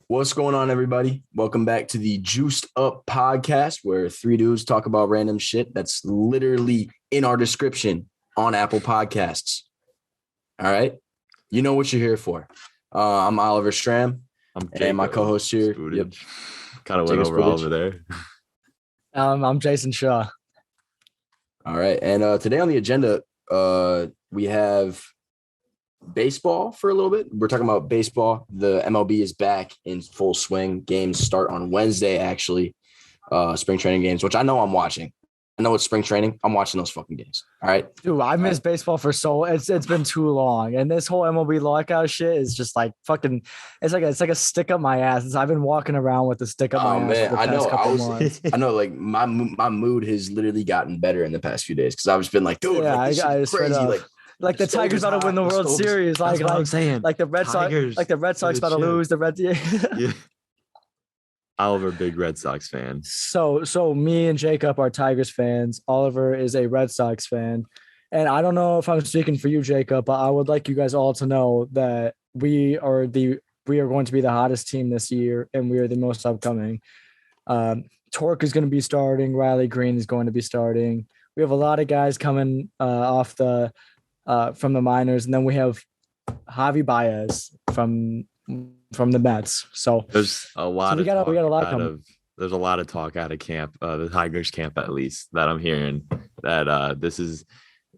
What's going on, everybody? Welcome back to the Juiced Up podcast, where three dudes talk about random shit that's literally in our description on Apple Podcasts. All right? You know what you're here for. I'm Oliver Stram, and my co-host here. Yep. Kind of went over all over there. I'm Jaisen Shaw. All right. And today on the agenda, we have baseball for a little bit. We're talking about baseball. The MLB is back in full swing. Games start on Wednesday, actually. Spring training games, which I know I'm watching. I know it's spring training. I'm watching those fucking games. All right. Dude, I miss baseball for it's been too long. And this whole MLB lockout shit is just like fucking it's like a stick up my ass. I've been walking around with the stick up my ass for the past couple months. I know, like my mood has literally gotten better in the past few days because I've just been like, dude, yeah, like, this is crazy. Like the Tigers about to win the World Series. Like I'm saying. Like the Red Sox about to lose. Yeah. Oliver, big Red Sox fan. So me and Jacob are Tigers fans. Oliver is a Red Sox fan. And I don't know if I'm speaking for you, Jacob, but I would like you guys all to know that we are going to be the hottest team this year, and we are the most upcoming. Torque is going to be starting. Riley Green is going to be starting. We have a lot of guys coming off the from the minors, and then we have Javi Baez from the Mets. So there's a lot. We got a lot coming. There's a lot of talk out of camp, the Tigers camp at least, that I'm hearing that this is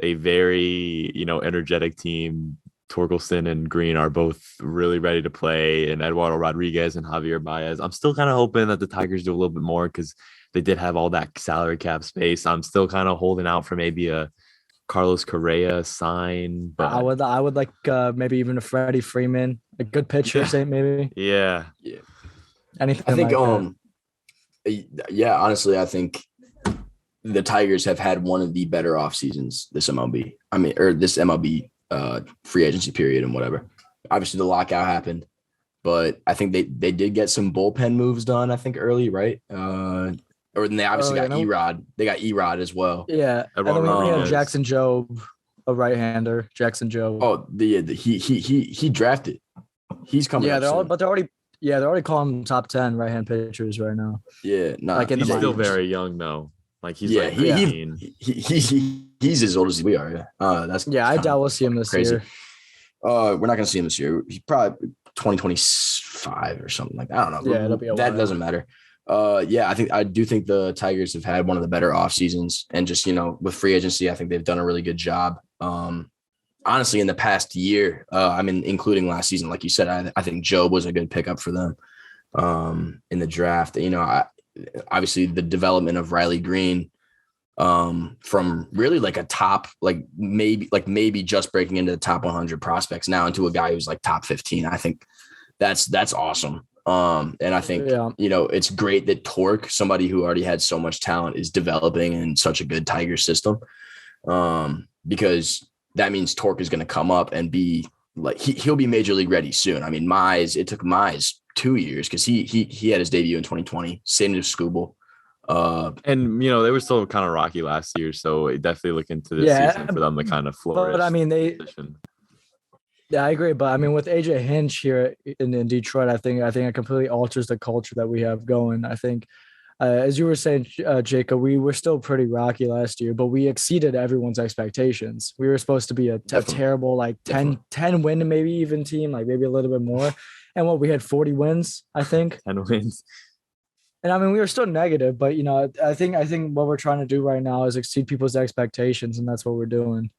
a very energetic team. Torkelson and Green are both really ready to play, and Eduardo Rodriguez and Javier Baez. I'm still kind of hoping that the Tigers do a little bit more because they did have all that salary cap space. I'm still kind of holding out for maybe a Carlos Correa sign, but I would like maybe even a Freddie Freeman, a good pitcher, say maybe. Yeah. Anything. I think that. Honestly, I think the Tigers have had one of the better off seasons this MLB. This MLB free agency period and whatever. Obviously, the lockout happened, but I think they did get some bullpen moves done. I think early, right? Or then they obviously got Erod. They got Erod as well. Yeah, and then we have Jackson Jobe, a right-hander. Jackson Jobe. Oh, he drafted. He's coming. Yeah, they're already calling top 10 right-hand pitchers right now. Yeah, he's still very young though. Like he's he's as old as we are. I doubt we'll see him this year. We're not gonna see him this year. He's probably 2025 or something like that. I don't know. Yeah, it'll be a while. That doesn't matter. I do think the Tigers have had one of the better off seasons, and just with free agency, I think they've done a really good job. Honestly, in the past year, including last season, like you said, I think Jobe was a good pickup for them in the draft. Obviously the development of Riley Green from really like a top, maybe just breaking into the top 100 prospects now into a guy who's like top 15. I think that's awesome. And I think, it's great that Torque, somebody who already had so much talent, is developing in such a good Tiger system. Because that means Torque is going to come up and be like, he'll be major league ready soon. It took Mize 2 years because he had his debut in 2020, same as Skubal. And they were still kind of rocky last year, so definitely look into this season for them to kind of flourish. But yeah, I agree. But with AJ Hinch here in Detroit, I think it completely alters the culture that we have going. I think, as you were saying, Jacob, we were still pretty rocky last year, but we exceeded everyone's expectations. We were supposed to be a terrible 10 win, maybe even team, like maybe a little bit more. And we had 40 wins, I think. 10 wins. And we were still negative, but I think what we're trying to do right now is exceed people's expectations, and that's what we're doing.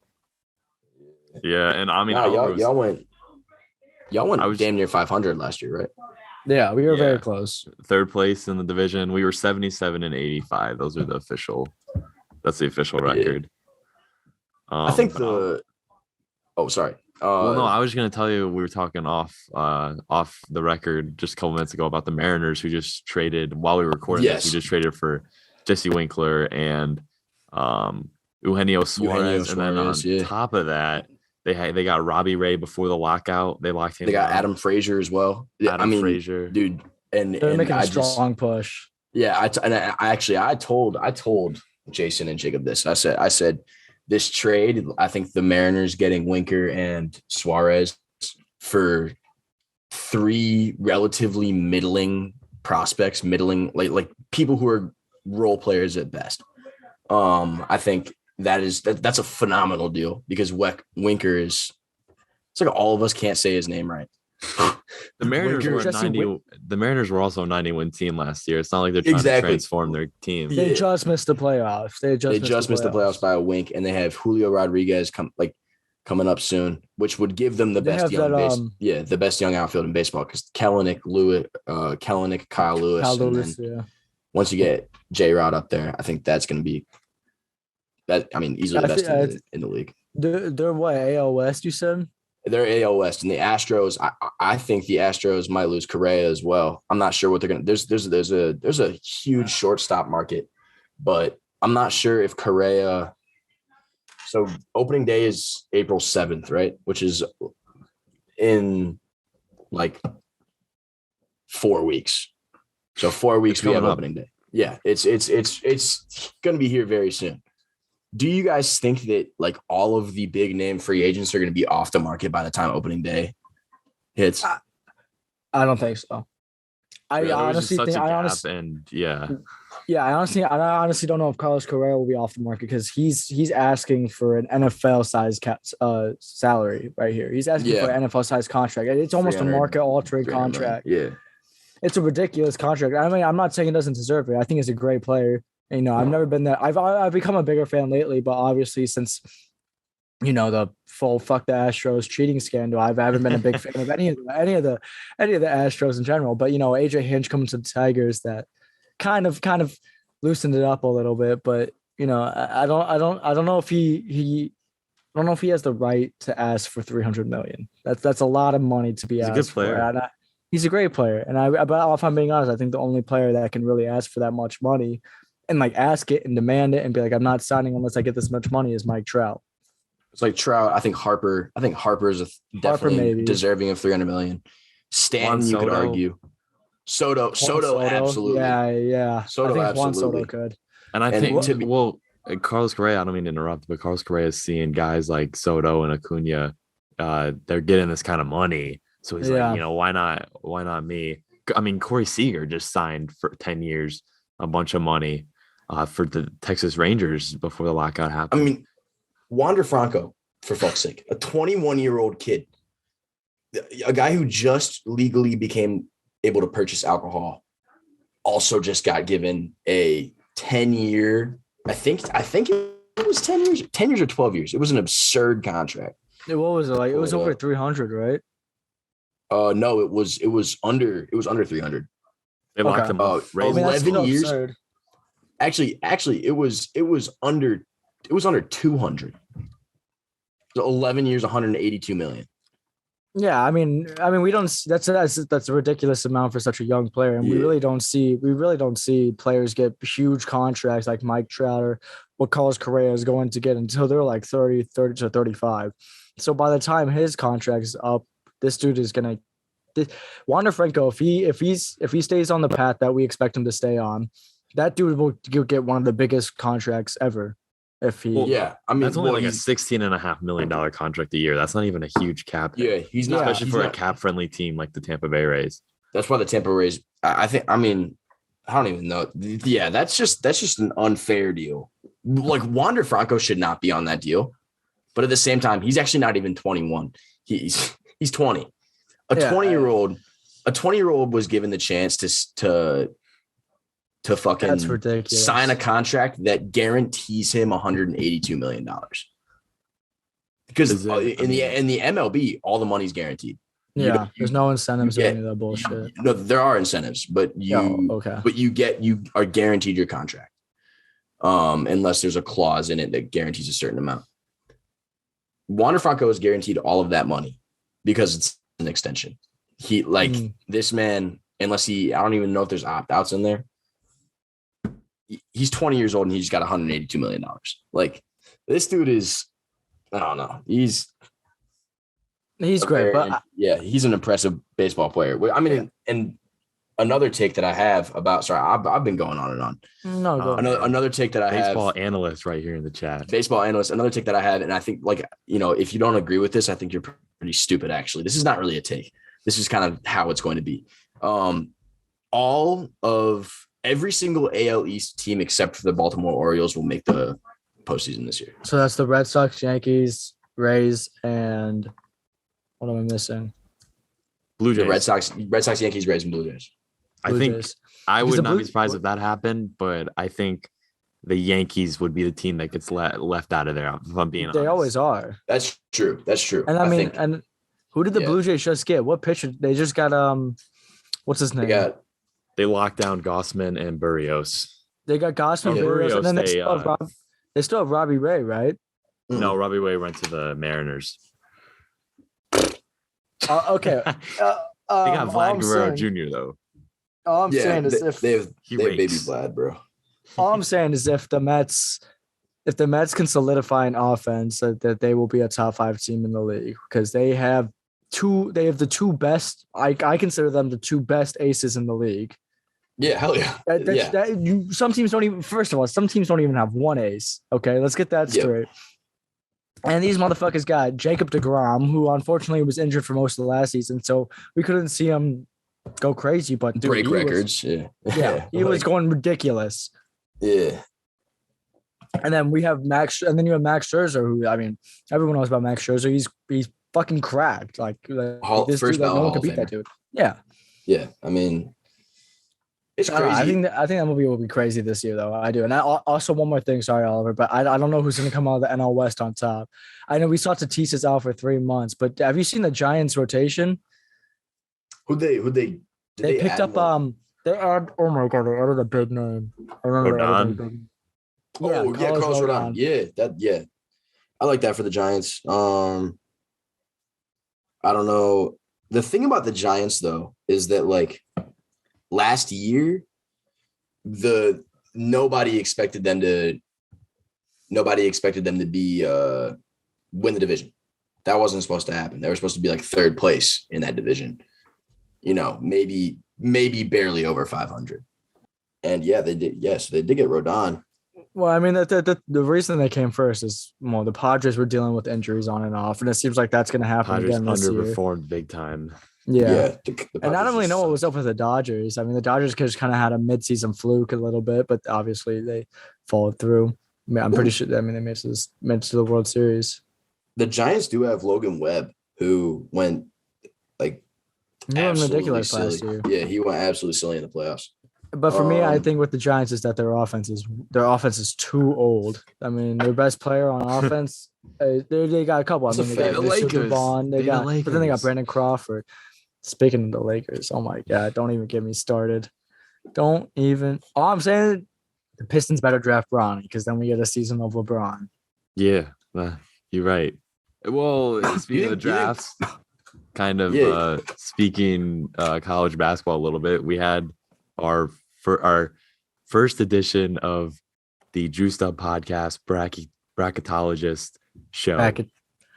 Yeah, and y'all went damn near 500 last year, right? Yeah, we were very close. Third place in the division. We were 77 and 85. That's the official record. I think sorry. No, I was going to tell you, we were talking off the record just a couple minutes ago about the Mariners, who just traded while we were recording this. We just traded for Jesse Winkler and Eugenio Suarez. And then on top of that, they got Robbie Ray before the lockout. They locked him. They got Adam Frazier as well. Yeah, Frazier, dude, and they're making a strong push. Yeah, I told Jaisen and Jacob this. I said this trade. I think the Mariners getting Winker and Suarez for three relatively middling prospects, like people who are role players at best. I think that's a phenomenal deal because Winker is. It's like all of us can't say his name right. The Mariners were also a 90-win team last year. It's not like they're trying to transform their team. They just missed the playoffs. They just missed the playoffs by a wink, and they have Julio Rodriguez coming up soon, which would give them the best young outfield in baseball because Kellenic, Kyle Lewis, once you get J-Rod up there, I think that's going to be easily the best team in the league. They're what, AL West, you said? They're AL West, and the Astros. I think the Astros might lose Correa as well. I'm not sure what they're going to. There's a huge shortstop market, but I'm not sure if Correa. So opening day is April 7th, right? Which is in like 4 weeks. So 4 weeks we have opening day. Yeah, it's going to be here very soon. Do you guys think that like all of the big name free agents are going to be off the market by the time opening day hits? I don't think so. I honestly don't know if Carlos Correa will be off the market because he's asking for an NFL size salary right here. He's asking for an NFL size contract. It's almost a market altering contract. Yeah, it's a ridiculous contract. I mean, I'm not saying he doesn't deserve it. I think he's a great player. You know, I've never been that. I've become a bigger fan lately, but obviously since the full fuck the Astros cheating scandal, I haven't been a big fan of any of the Astros in general. But AJ Hinch coming to the Tigers, that kind of loosened it up a little bit. But I don't know if he has the right to ask for $300 million. That's a lot of money to be asked. He's a good player. He's a great player, and but if I'm being honest, I think the only player that can really ask for that much money and like ask it and demand it and be like, I'm not signing unless I get this much money is Mike Trout. It's like Trout. I think Harper is definitely deserving of $300 million. Stanton, you could argue. Soto, absolutely. Yeah. Soto, I think absolutely. Juan Soto could. And I think, Carlos Correa, I don't mean to interrupt, but Carlos Correa is seeing guys like Soto and Acuna. They're getting this kind of money. So he's like, why not me? I mean, Corey Seager just signed for 10 years, a bunch of money for the Texas Rangers before the lockout happened. I mean, Wander Franco, for fuck's sake, a 21-year-old kid, a guy who just legally became able to purchase alcohol, also just got given a 10-year. I think it was 10 years or 12 years. It was an absurd contract. What was it like? It was over 300, right? No, it was under 300. They locked him up. 11 years. Absurd. Actually, it was under 200. So 11 years, 182 million. Yeah, I mean, we don't. That's a ridiculous amount for such a young player, and we really don't see players get huge contracts like Mike Trout or what Carlos Correa is going to get until they're like 30 to 35. So by the time his contract is up, this dude is gonna. Wander Franco, if he stays on the path that we expect him to stay on, that dude will get one of the biggest contracts ever. If he, that's only like a $16.5 million contract a year. That's not even a huge cap. Yeah, he's not, especially for a cap-friendly team like the Tampa Bay Rays. That's why the Tampa Rays. I don't even know. Yeah, that's just an unfair deal. Like Wander Franco should not be on that deal, but at the same time, he's actually not even 21. He's 20. A 20-year-old was given the chance to fucking sign a contract that guarantees him $182 million. Because in the MLB, all the money's guaranteed. Yeah, there's no incentives or any of that bullshit. No, there are incentives, but you are guaranteed your contract. Unless there's a clause in it that guarantees a certain amount. Wander Franco is guaranteed all of that money because it's an extension. This man, unless I don't even know if there's opt-outs in there. He's 20 years old and he just got $182 million. Like this dude is, I don't know. He's great, but he's an impressive baseball player. I mean, and another take that I have about, sorry, I've been going on and on. No, go another take that I have. Baseball analyst right here in the chat. Baseball analyst. Another take that I have, and I think if you don't agree with this, I think you're pretty stupid. Actually, this is not really a take. this is kind of how it's going to be. Every single AL East team except for the Baltimore Orioles will make the postseason this year. So that's the Red Sox, Yankees, Rays, and what am I missing? Blue Jays. The Red Sox, Yankees, Rays, and Blue Jays. I think I would not be surprised if that happened, but I think the Yankees would be the team that gets left out of there. If I'm being honest, they always are. That's true. And I mean, and who did the Blue Jays just get? What pitcher? They just got what's his name? They locked down Gossman and Berrios. They got Gossman, Berrios, and then they still have Robbie Ray, right? No, Robbie Ray went to the Mariners. Okay. They got Vlad Guerrero Jr. though. All I'm saying is they have baby Vlad, bro. All I'm saying is if the Mets can solidify an offense, that they will be a top 5 team in the league because they have the two best. I consider them the 2 best aces in the league. Yeah, hell yeah. Some teams don't even. First of all, some teams don't even have 1 ace. Okay, let's get that straight. And these motherfuckers got Jacob deGrom, who unfortunately was injured for most of the last season, so we couldn't see him go crazy. But dude, break records, he was going ridiculous. Yeah. And then we have Max, and then you have Max Scherzer, who I mean, everyone knows about Max Scherzer. He's fucking cracked. Like this dude, no one can beat that dude. Yeah. Yeah. I mean, it's crazy. I think that movie will be crazy this year, though. I do. And also one more thing. Sorry, Oliver, but I don't know who's going to come out of the NL West on top. I know we saw Tatis out for 3 months, but have you seen the Giants rotation? Who they picked up they add, oh my god, they added a big name. I remember Rodon. Carlos Rodon. Yeah. I like that for the Giants. I don't know. The thing about the Giants though is that like last year, nobody expected them to be win the division. That wasn't supposed to happen. They were supposed to be like 3rd place in that division. You know, maybe barely over 500. And yeah, they did. Yes, they did get Rodon. Well, I mean, the reason they came first is the Padres were dealing with injuries on and off, and it seems like that's going to happen Padres again this year. Underperformed big time. Yeah. And I don't really know what was up with the Dodgers. I mean, the Dodgers just kind of had a midseason fluke a little bit, but obviously they followed through. I mean, I'm pretty sure. I mean, they made it to the World Series. The Giants do have Logan Webb, who went like ridiculous last year. Yeah, he went absolutely silly in the playoffs. But for me, I think with the Giants is that their offense is too old. I mean, their best player on offense, they got a couple. I mean, they got Lakers. Bond, but then they got Brandon Crawford. Speaking of the Lakers, oh my god, don't even get me started. Don't even. All I'm saying, the Pistons better draft Bronny because then we get a season of LeBron. Yeah, you're right. Well, speaking of the drafts, kind of speaking college basketball a little bit, we had our first edition of the Juiced Up Podcast bracketologist show.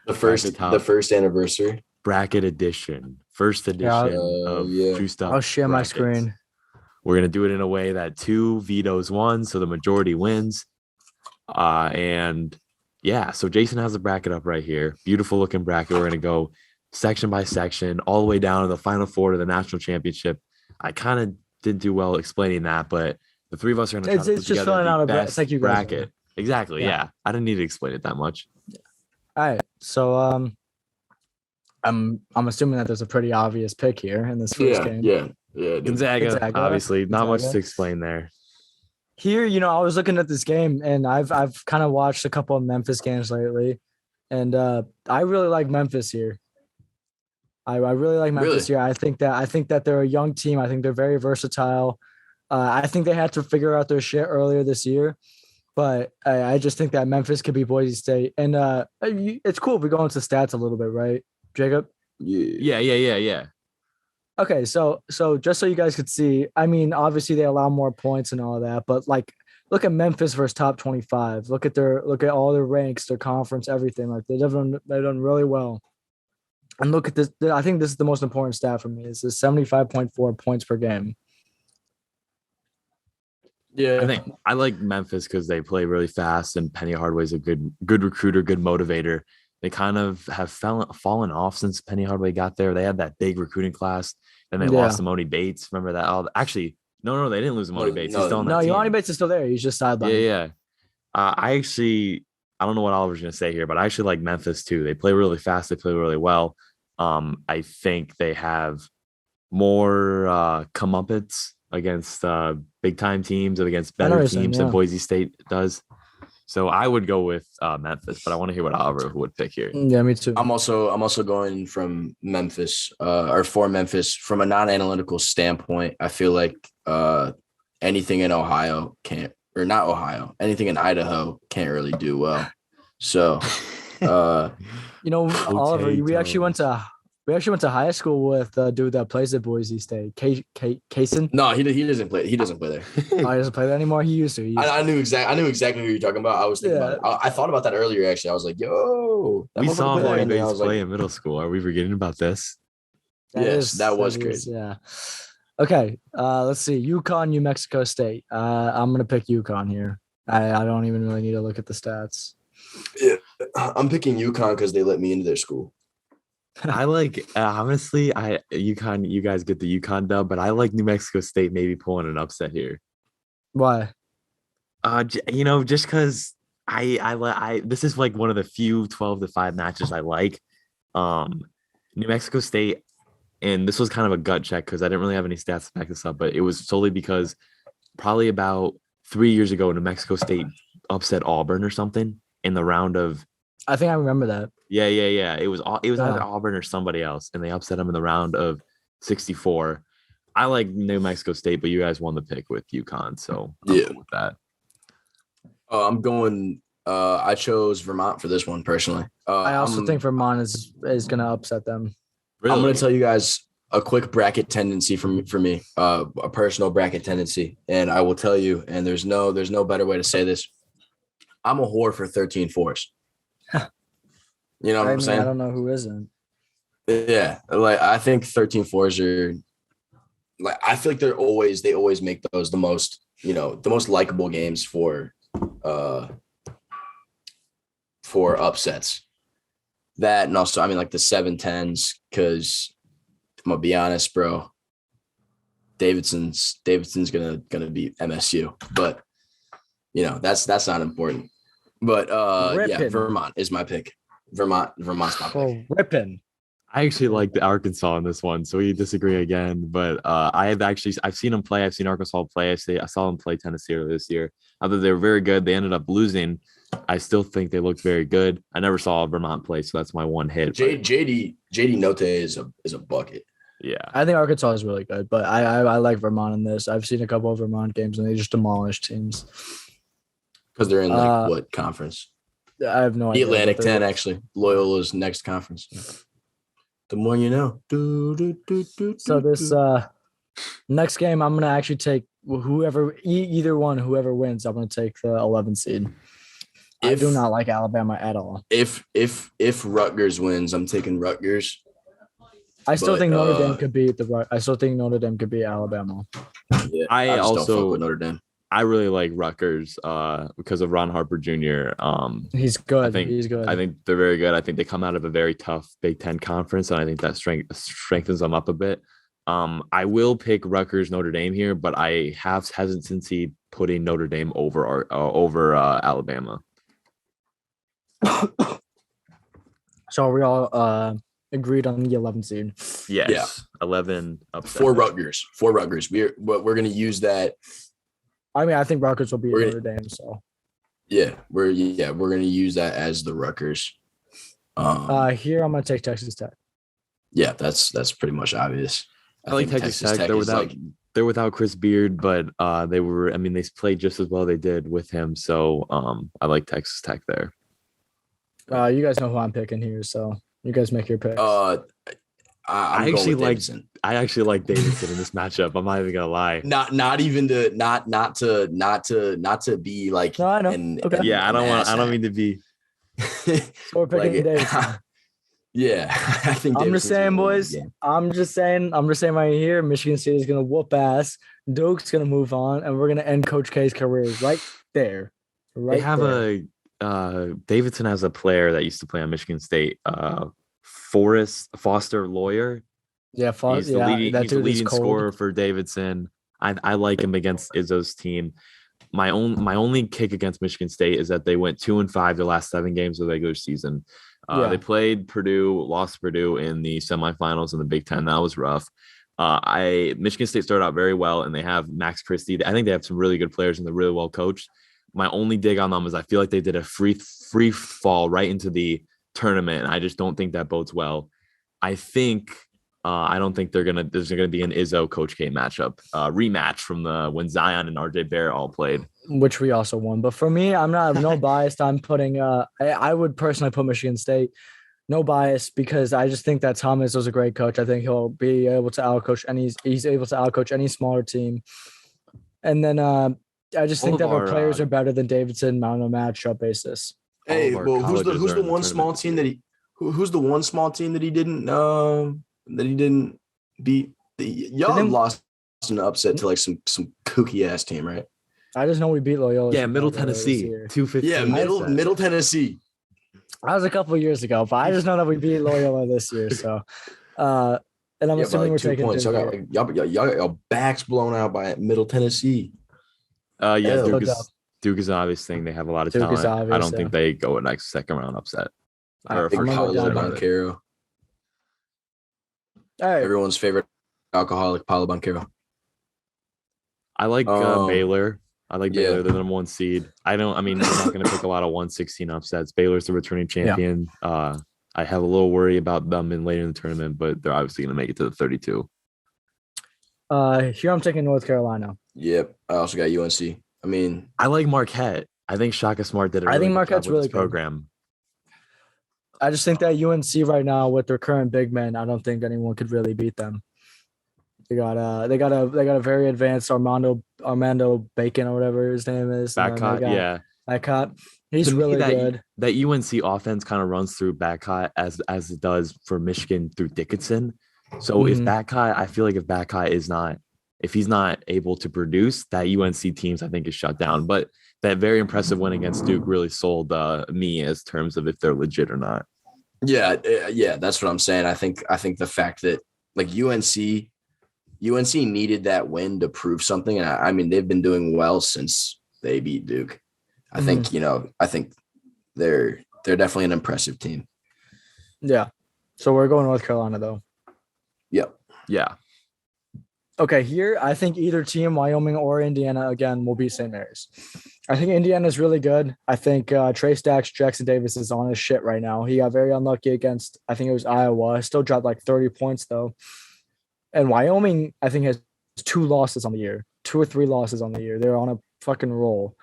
The first anniversary bracket edition. First edition of Juiced Up. I'll share my screen. We're gonna do it in a way that 2 vetoes 1, so the majority wins. And yeah, so Jaisen has the bracket up right here. Beautiful looking bracket. We're gonna go section by section, all the way down to the Final Four to the national championship. I kind of didn't do well explaining that, but the 3 of us are going to it's just filling out a best like you bracket. Exactly. Yeah. I didn't need to explain it that much. Yeah. All right. So I'm assuming that there's a pretty obvious pick here in this first game. Yeah. Gonzaga, obviously. Not much to explain there. Here, I was looking at this game and I've kind of watched a couple of Memphis games lately, and I really like Memphis here. I really like Memphis here. I think that they're a young team. I think they're very versatile. I think they had to figure out their shit earlier this year, but I just think that Memphis could be Boise State. And it's cool if we go into stats a little bit, right, Jacob? Yeah. Okay, so just so you guys could see, I mean, obviously they allow more points and all of that, but like, look at Memphis versus top 25. Look at all their ranks, their conference, everything. Like they've done really well. And look at this. I think this is the most important stat for me. Is the 75.4 points per game. Yeah, I think I like Memphis because they play really fast, and Penny Hardaway's a good recruiter, good motivator. they kind of have fallen off since Penny Hardaway got there. They had that big recruiting class. Then they lost to Moni Bates. Remember that? Oh, actually, no, they didn't lose Moni Bates. He's still on that team. No, Moni Bates is still there. He's just sidelined. Yeah. I don't know what Oliver's going to say here, but I actually like Memphis too. They play really fast. They play really well. I think they have more comeuppance against big time teams and against better teams than Boise State does. So I would go with Memphis, but I want to hear what Oliver would pick here. Yeah, me too. I'm also going from Memphis or for Memphis from a non-analytical standpoint. I feel like anything in Ohio can't, or not Ohio, anything in Idaho can't really do well. So, Oliver, we actually went to high school with a dude that plays at Boise State, Jaisen. No, he doesn't play. He doesn't play there. He doesn't play there anymore. He used to. I knew exactly who you're talking about. I was thinking about it. I thought about that earlier. Actually, I was like, "Yo, we saw Moni Bates play in middle school. Are we forgetting about this?" That was crazy. Yeah. Okay. Let's see. UConn, New Mexico State. I'm gonna pick UConn here. I don't even really need to look at the stats. Yeah, I'm picking UConn because they let me into their school. I like honestly, UConn. You guys get the UConn dub, but I like New Mexico State maybe pulling an upset here. Why? Just because I this is like one of the few 12-5 matches I like. New Mexico State, and this was kind of a gut check because I didn't really have any stats to back this up, but it was solely because probably about 3 years ago, New Mexico State upset Auburn or something in the round of. I think I remember that. Yeah. It was either Auburn or somebody else, and they upset them in the round of 64. I like New Mexico State, but you guys won the pick with UConn, so I'm cool with that. I'm going. I chose Vermont for this one personally. I also think Vermont is going to upset them. Really? I'm going to tell you guys a quick bracket tendency for me, a personal bracket tendency, and I will tell you. And there's no better way to say this. I'm a whore for 13-4s. You know what I'm saying? I don't know who isn't. Yeah, like I think 13-4s are like I feel like they always make those the most likable games for upsets. That and also I mean like the 7-10s because I'm gonna be honest, bro. Davidson's gonna beat MSU, but that's not important. But Vermont is my pick. Vermont's my pick. Ripping. I actually like the Arkansas in this one, so we disagree again. But I've seen them play. I've seen Arkansas play. I saw them play Tennessee earlier this year. I thought they were very good. They ended up losing. I still think they looked very good. I never saw Vermont play, so that's my one hit. JD Note is a bucket. Yeah, I think Arkansas is really good, but I like Vermont in this. I've seen a couple of Vermont games, and they just demolish teams. Because they're in what conference? I have no idea. The Atlantic 10, actually. Loyola's next conference. The more you know. So this next game, I'm gonna actually take whoever wins. I'm gonna take the 11 seed. I do not like Alabama at all. If Rutgers wins, I'm taking Rutgers. I still think Notre Dame could beat I still think Notre Dame could beat Alabama. Yeah, I also don't fuck with Notre Dame. I really like Rutgers because of Ron Harper Jr. He's good. He's good. I think they're very good. I think they come out of a very tough Big Ten conference, and I think that strengthens them up a bit. I will pick Rutgers Notre Dame here, but I have hesitancy putting Notre Dame over Alabama. So we all agreed on the 11 seed. Yes. Yeah. 11 upset. For Rutgers. We're going to use that. I mean, I think Rutgers will beat Notre Dame. So we're going to use that as the Rutgers. Here I'm going to take Texas Tech. Yeah, that's pretty much obvious. I like Texas Tech. They're without Chris Beard, but they played just as well they did with him. So I like Texas Tech there. You guys know who I'm picking here, so you guys make your picks. I actually like Davidson in this matchup. I'm not even gonna lie. Not to be like. No, I know. I don't mean to be. So we're picking Davidson. Yeah, I think. I'm just saying, boys. I'm just saying right here. Michigan State is gonna whoop ass. Duke's gonna move on, and we're gonna end Coach K's career right there. They have a Davidson has a player that used to play on Michigan State, Foster Lawyer. Yeah, He's the dude is leading cold. scorer for Davidson. I like him against Izzo's team. My only kick against Michigan State is that they went 2-5 the last 7 games of the regular season. They played Purdue, lost Purdue in the semifinals in the Big Ten. That was rough. Michigan State started out very well, and they have Max Christie. I think they have some really good players, and they're really well coached. My only dig on them is I feel like they did a free fall right into the tournament, and I just don't think that bodes well. I don't think there's gonna be an Izzo Coach K matchup rematch from when Zion and RJ Barrett all played, which we also won. But for me, I'm no biased. I'm putting I would personally put Michigan State. No bias, because I just think that Thomas was a great coach. I think he'll be able to outcoach he's able to outcoach any smaller team. And then I just think that our players are better than Davidson on a matchup basis. Hey, well, who's the one small team that who's the one small team that he didn't beat? Y'all lost an upset to like some kooky ass team, right? I just know we beat Loyola. Yeah, Middle Tennessee, 215. Yeah, Middle Tennessee. That was a couple of years ago, but I just know that we beat Loyola this year. So, and I'm assuming we're taking 2 points. Y'all got your backs blown out by Middle Tennessee. Duke is an obvious thing. They have a lot of talent. I don't think they go a second round upset. Or Paulo Banchero. All right. Everyone's favorite alcoholic, Paulo Banchero. I like Baylor. I like Baylor, the number 1 seed. We're not going to pick a lot of 116 upsets. Baylor's the returning champion. Yeah. I have a little worry about them later in the tournament, but they're obviously going to make it to the 32. Here I'm taking North Carolina. Yep. I also got UNC. I like Marquette. I think Shaka Smart did I think Marquette's really good program. I just think that UNC right now with their current big men, I don't think anyone could really beat them. They got a very advanced Armando Bacon or whatever his name is. Bacot. He's really good. That UNC offense kind of runs through Bacot as it does for Michigan through Dickinson. So if Bacot if he's not able to produce, that UNC teams I think is shut down. But that very impressive win against Duke really sold me as terms of if they're legit or not. Yeah, that's what I'm saying. I think the fact that like UNC needed that win to prove something, and they've been doing well since they beat Duke. I think they're definitely an impressive team. Yeah. So we're going North Carolina though. Yep. Yeah. Okay, here I think either team, Wyoming or Indiana, again will beat St. Mary's. I think Indiana is really good. I think Trey Stacks, Jackson Davis is on his shit right now. He got very unlucky against, I think it was Iowa. Still dropped like 30 points though. And Wyoming, I think, has 2 losses on the year, 2 or 3 losses on the year. They're on a fucking roll.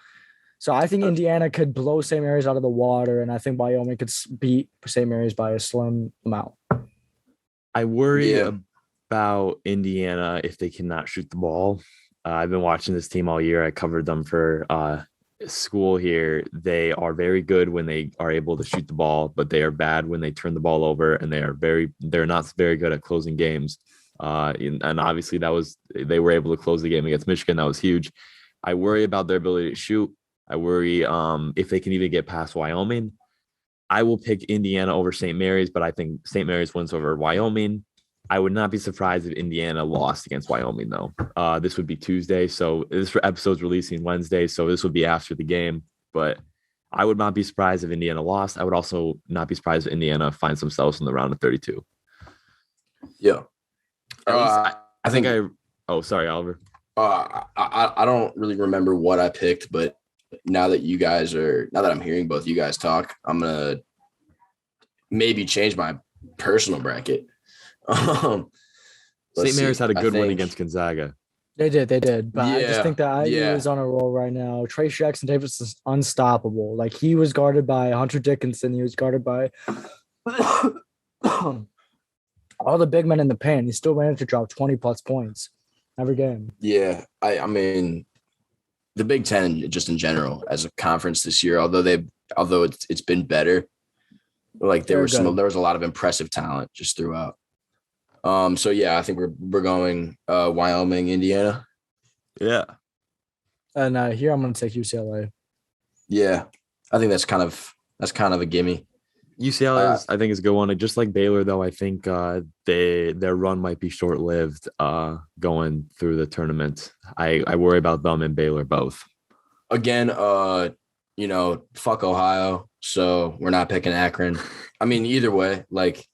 So I think Indiana could blow St. Mary's out of the water, and I think Wyoming could beat St. Mary's by a slim amount. I worry about Indiana if they cannot shoot the ball. I've been watching this team all year. I covered them for school here. They are very good when they are able to shoot the ball, but they are bad when they turn the ball over, and they're not very good at closing games. And obviously they were able to close the game against Michigan. That was huge. I worry about their ability to shoot. I worry if they can even get past Wyoming. I will pick Indiana over St. Mary's, but I think St. Mary's wins over Wyoming. I would not be surprised if Indiana lost against Wyoming, though. This would be Tuesday, so this episode's releasing Wednesday, so this would be after the game. But I would not be surprised if Indiana lost. I would also not be surprised if Indiana finds themselves in the round of 32. Yeah. Sorry, Oliver. I don't really remember what I picked, but now that I'm hearing both you guys talk, I'm gonna maybe change my personal bracket. St. Mary's had a good win against Gonzaga. They did. But I just think that IU is on a roll right now. Trey Jackson Davis is unstoppable. Like, he was guarded by Hunter Dickinson. He was guarded by all the big men in the paint. He still managed to drop 20-plus points every game. Yeah, I mean, the Big Ten, just in general, as a conference this year, although it's been better, like there was a lot of impressive talent just throughout. So yeah, I think we're going Wyoming, Indiana. Yeah. And here I'm going to take UCLA. Yeah, I think that's kind of a gimme. UCLA I think is a good one. Just like Baylor, though, I think their run might be short-lived going through the tournament. I worry about them and Baylor both. Again, fuck Ohio, so we're not picking Akron. I mean, either way, like,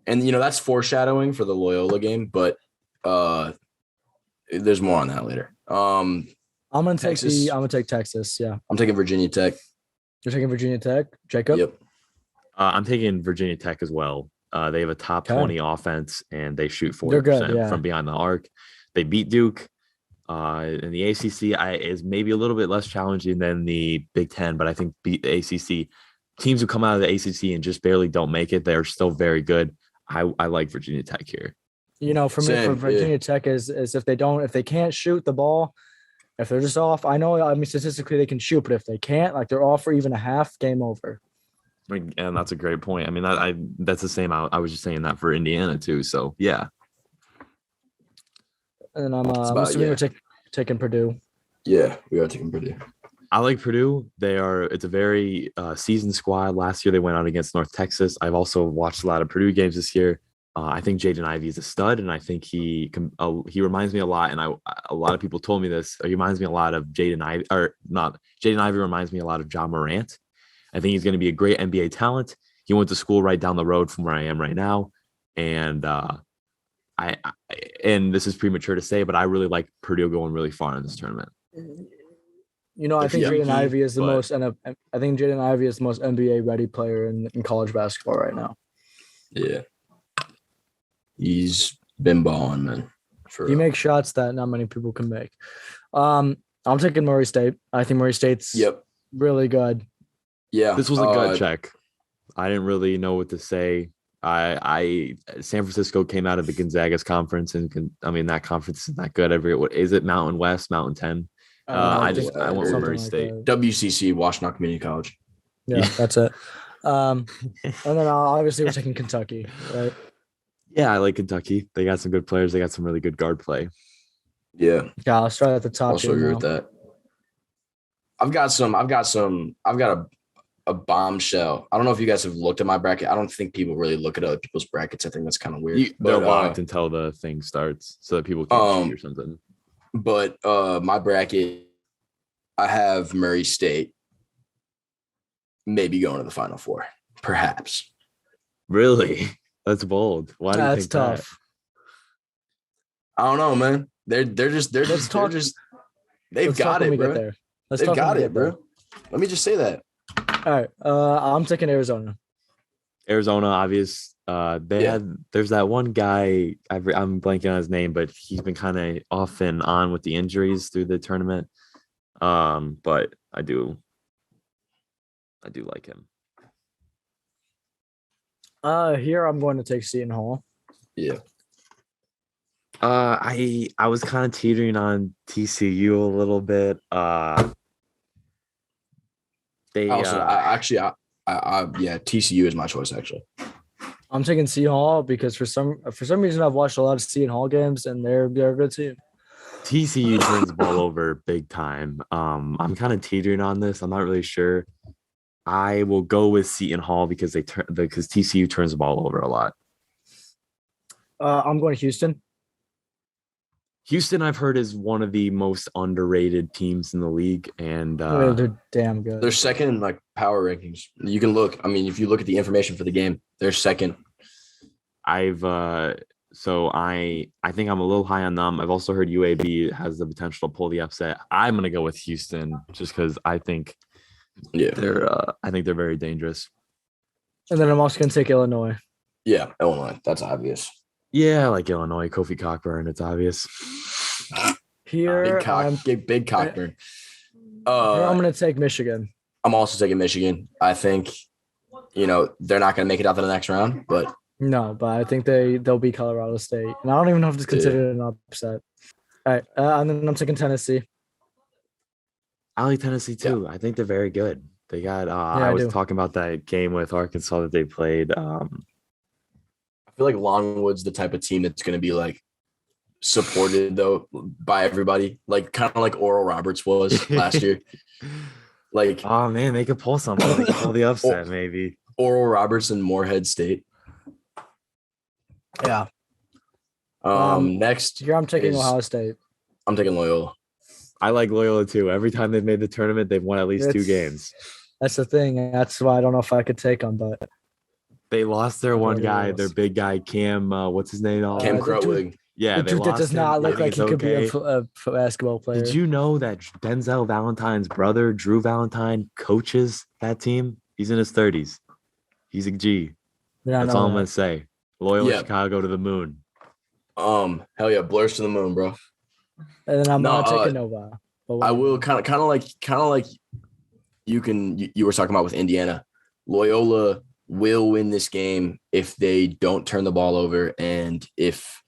and that's foreshadowing for the Loyola game, but there's more on that later. I'm gonna take Texas. Yeah, I'm taking Virginia Tech. You're taking Virginia Tech, Jacob? Yep. I'm taking Virginia Tech as well. They have a top 20 offense, and they shoot 40% from behind the arc. They beat Duke. And the ACC is maybe a little bit less challenging than the Big Ten, but I think the ACC teams who come out of the ACC and just barely don't make it, they're still very good. I like Virginia Tech here. For me, for Virginia Tech is if they can't shoot the ball, if they're just off, I mean, statistically they can shoot, but if they can't, like they're off for even a half, game over. And that's a great point. I mean, that's the same. I was just saying that for Indiana too. So yeah. And I'm assuming we're taking Purdue. Yeah, we are taking Purdue. I like Purdue. It's a very seasoned squad. Last year they went out against North Texas. I've also watched a lot of Purdue games this year. I think Jaden Ivey is a stud, and I think he reminds me a lot. And a lot of people told me this. He reminds me a lot of Jaden Ivey, or not. Jaden Ivey reminds me a lot of John Morant. I think he's going to be a great NBA talent. He went to school right down the road from where I am right now, and and this is premature to say, but I really like Purdue going really far in this tournament. I think Jaden Ivey is the most, and I think Jaden Ivey is the most NBA ready player in college basketball right now. Yeah. He's been balling, man. He makes shots that not many people can make. I'm taking Murray State. I think Murray State's really good. Yeah. This was a gut check. I didn't really know what to say. San Francisco came out of the Gonzaga's conference, and that conference is not good. What is it? Mountain West, Mountain 10. I went with Murray State. WCC, Washtenaw Community College. Yeah, that's it. And then obviously we're taking Kentucky, right? Yeah, I like Kentucky. They got some good players. They got some really good guard play. Yeah. Yeah, I'll start at the top. Also agree with that. I've got a bombshell. I don't know if you guys have looked at my bracket. I don't think people really look at other people's brackets. I think that's kind of weird. They're locked until the thing starts so that people can cheat or something. But my bracket, I have Murray State maybe going to the Final Four, perhaps. Really? That's bold. Why do you think tough? That? I don't know, man. They've got it, bro. They've got it, bro. Let me just say that. All right. I'm taking Arizona. Arizona, obvious. There's that one guy. I'm blanking on his name, but he's been kind of off and on with the injuries through the tournament. But I do like him. Here I'm going to take Seton Hall. Yeah. I was kind of teetering on TCU a little bit. TCU is my choice actually. I'm taking Seton Hall because for some reason I've watched a lot of Seton Hall games and they're a good team. TCU turns the ball over big time. I'm kind of teetering on this. I'm not really sure. I will go with Seton Hall because TCU turns the ball over a lot. I'm going to Houston. Houston, I've heard, is one of the most underrated teams in the league, and they're damn good. They're second in like power rankings. You can look. I mean, if you look at the information for the game, they're second. I think I'm a little high on them. I've also heard UAB has the potential to pull the upset. I'm gonna go with Houston just because I think they're very dangerous. And then I'm also gonna take Illinois. Yeah, Illinois. That's obvious. Yeah, I like Illinois. Kofi Cockburn. It's obvious. Here, big Cockburn. I'm gonna take Michigan. I'm also taking Michigan. I think, they're not gonna make it out to the next round, but. No, but I think they'll beat Colorado State. And I don't even know if it's considered an upset. All right. And then I'm taking Tennessee. I like Tennessee too. Yeah. I think they're very good. They got I was talking about that game with Arkansas that they played. I feel like Longwood's the type of team that's going to be like supported though by everybody, like kind of like Oral Roberts was last year. Like Oh man, they could pull something. They could pull the upset, maybe. Oral Robertson, Morehead State. Yeah. Next Here I'm taking is Ohio State. I'm taking Loyola. I like Loyola too. Every time they've made the tournament, they've won at least 2 games. That's the thing. That's why I don't know if I could take them, but They lost their one guy, their big guy, Cam. What's his name? Cam Krutwig. Yeah, the they dude that lost does him. not I look think like it's he could okay. be a basketball player. Did you know that Denzel Valentine's brother, Drew Valentine, coaches that team? He's in his 30s. He's a G. That's all I'm gonna say. Loyola Chicago to the moon. Hell yeah, Blurs to the moon, bro. And then I'm not taking Nova. I will kind of like you were talking about with Indiana. Loyola will win this game if they don't turn the ball over and if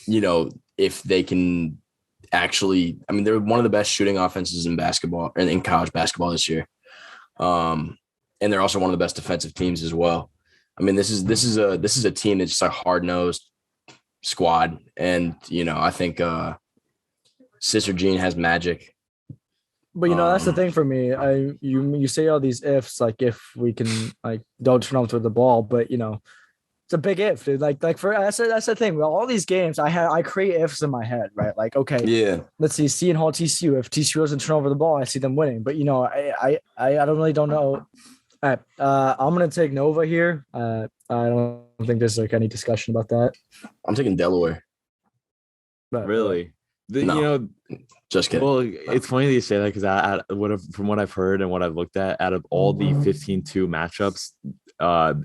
they can actually, I mean, they're one of the best shooting offenses in basketball and in college basketball this year. And they're also one of the best defensive teams as well. I mean, this is a team that's just a hard-nosed squad. And, I think Sister Jean has magic. But that's the thing for me. You say all these ifs, like if we can don't turn over the ball, but it's a big if, dude. Like that's the thing. With all these games, I create ifs in my head, right? Like, okay, yeah, let's see, Seton Hall, TCU. If TCU doesn't turn over the ball, I see them winning. But I don't know. All right, I'm gonna take Nova here. I don't think there's any discussion about that. I'm taking Delaware. But, really? Just kidding. Well, it's funny that you say that because from what I've heard and what I've looked at, out of all the 15-2 matchups,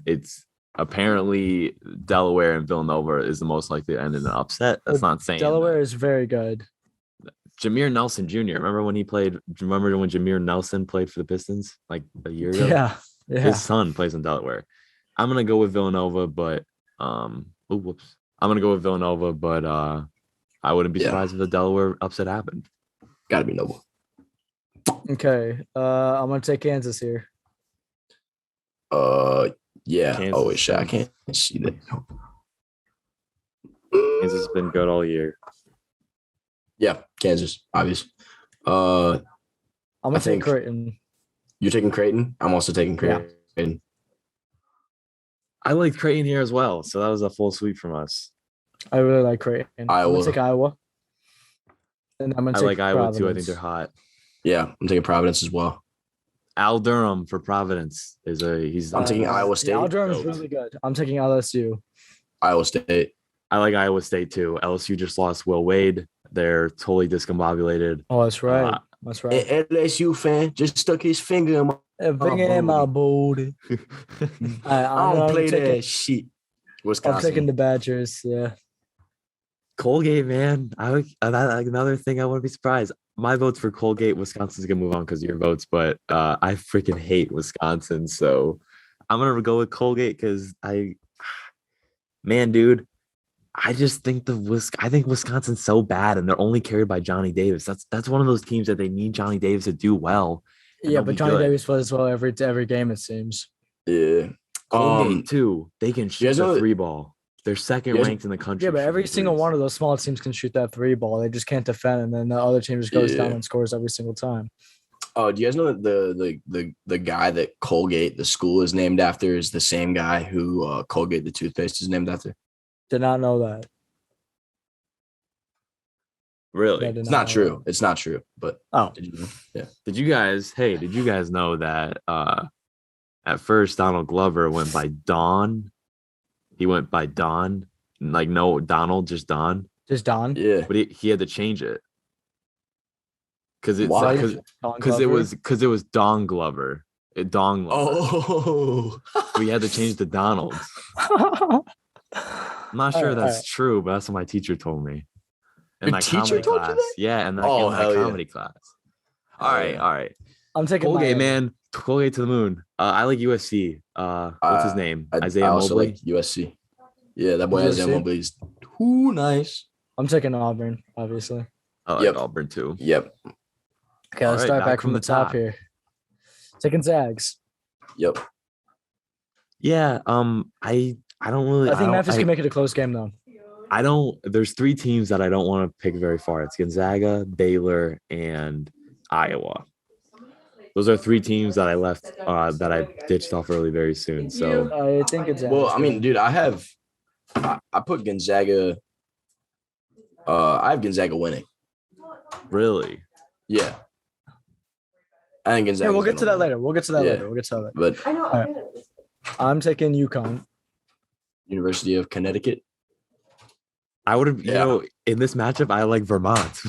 it's apparently Delaware and Villanova is the most likely to end in an upset. That's not saying Delaware is very good. Jameer Nelson Jr. Remember when Jameer Nelson played for the Pistons like a year ago? Yeah. His son plays in Delaware. I'm gonna go with Villanova, but I'm gonna go with Villanova, but I wouldn't be surprised if the Delaware upset happened. Gotta be Nova. Okay. I'm gonna take Kansas here. Yeah. Kansas. Oh shit, I can't see that. Kansas has been good all year. Yeah, Kansas, obvious. I'm gonna take Creighton. You're taking Creighton? I'm also taking Creighton. Yeah. I liked Creighton here as well, so that was a full sweep from us. I really like Creighton. Iowa. I'm gonna take Iowa. And I'm gonna take like Providence. Iowa too. I think they're hot. Yeah, I'm taking Providence as well. Al Durham for Providence I'm taking Iowa State. Al Durham is really good. I'm taking LSU. Iowa State. I like Iowa State too. LSU just lost Will Wade. They're totally discombobulated. Oh, that's right. That's right. An LSU fan just stuck his finger in my booty. I don't play that shit. Wisconsin. I'm taking the Badgers. Yeah. Colgate, man. Another thing I wouldn't be surprised. My vote's for Colgate. Wisconsin's gonna move on because of your votes, but I freaking hate Wisconsin, so I'm gonna go with Colgate because dude, I just think I think Wisconsin's so bad, and they're only carried by Johnny Davis. That's one of those teams that they need Johnny Davis to do well. Yeah, but Johnny Davis plays well every game, it seems. Yeah. Colgate too. They can shoot the 3-ball. They're second ranked in the country. Yeah, but every single one of those small teams can shoot that 3-ball. They just can't defend, and then the other team just goes down and scores every single time. Oh, do you guys know that the guy that Colgate, the school, is named after is the same guy who Colgate, the toothpaste, is named after? Did not know that. Really? It's not true. It's not true. But did you know? Yeah. Did you guys know that at first Donald Glover went by Don? He went by Don, like no Donald, just Don. Just Don. Yeah. But he had to change it because it was Don Glover. Don Glover. Oh. We had to change to Donald. I'm not sure that's true, but that's what my teacher told me. In my comedy class. Yeah, in my comedy class. All right. I'm taking Colgate, man. Colgate to the moon. I like USC. What's his name? Isaiah Mobley. Like USC. Yeah, that boy Isaiah Mobley is too nice. I'm taking Auburn, obviously. I like Auburn too. Yep. Okay, let's start back from the top here. Taking Zags. Yep. Yeah. I don't really. I think Memphis can make it a close game though. There's 3 teams that I don't want to pick very far. It's Gonzaga, Baylor, and Iowa. Those are three teams that I left that I ditched off early very soon. So I think it's Well, I mean, dude, I put Gonzaga. I have Gonzaga winning. really, Yeah. I think Gonzaga. We'll get to that later. We'll get to that later. But Right. I'm taking UConn. University of Connecticut. I would have, in this matchup, I like Vermont.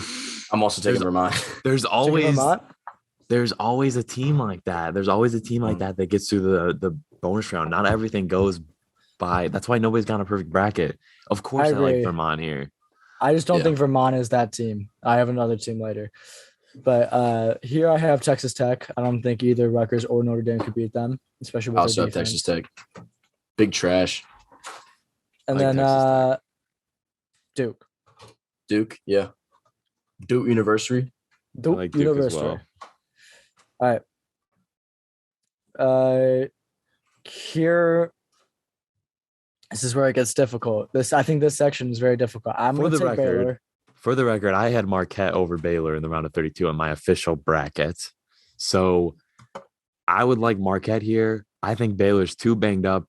I'm also taking Vermont. There's always a team like that. There's always a team like that gets through the bonus round. Not everything goes by. That's why nobody's got a perfect bracket. Of course, I like Vermont here. I just don't think Vermont is that team. I have another team later. But here I have Texas Tech. I don't think either Rutgers or Notre Dame could beat them, especially with also their defense. Texas Tech. Big trash. And then Duke. Duke, yeah. Duke University. Duke, like Duke University. As well. All right. Here, this is where it gets difficult. I think this section is very difficult. I'm going to take Baylor. For the record, I had Marquette over Baylor in the round of 32 in my official bracket. So I would like Marquette here. I think Baylor's too banged up.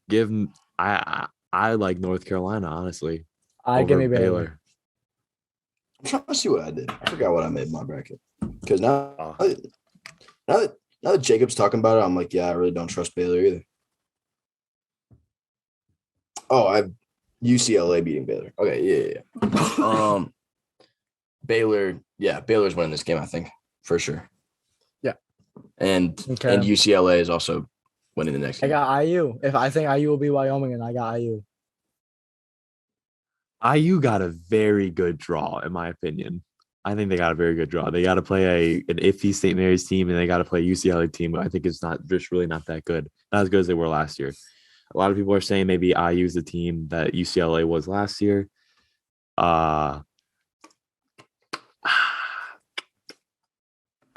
I like North Carolina, honestly. Give me Baylor. I'm trying to see what I did. I forgot what I made in my bracket. Because now that Jacob's talking about it, I'm like, yeah, I really don't trust Baylor either. Oh, I have UCLA beating Baylor. Okay, yeah. Baylor, Baylor's winning this game, I think, for sure. Yeah. And UCLA is also winning the next game. I got IU. If I think IU will be Wyoming, and I got IU. IU got a very good draw, in my opinion. I think they got a very good draw. They got to play an iffy St. Mary's team, and they got to play a UCLA team. I think it's really not that good. Not as good as they were last year. A lot of people are saying maybe IU is the team that UCLA was last year. I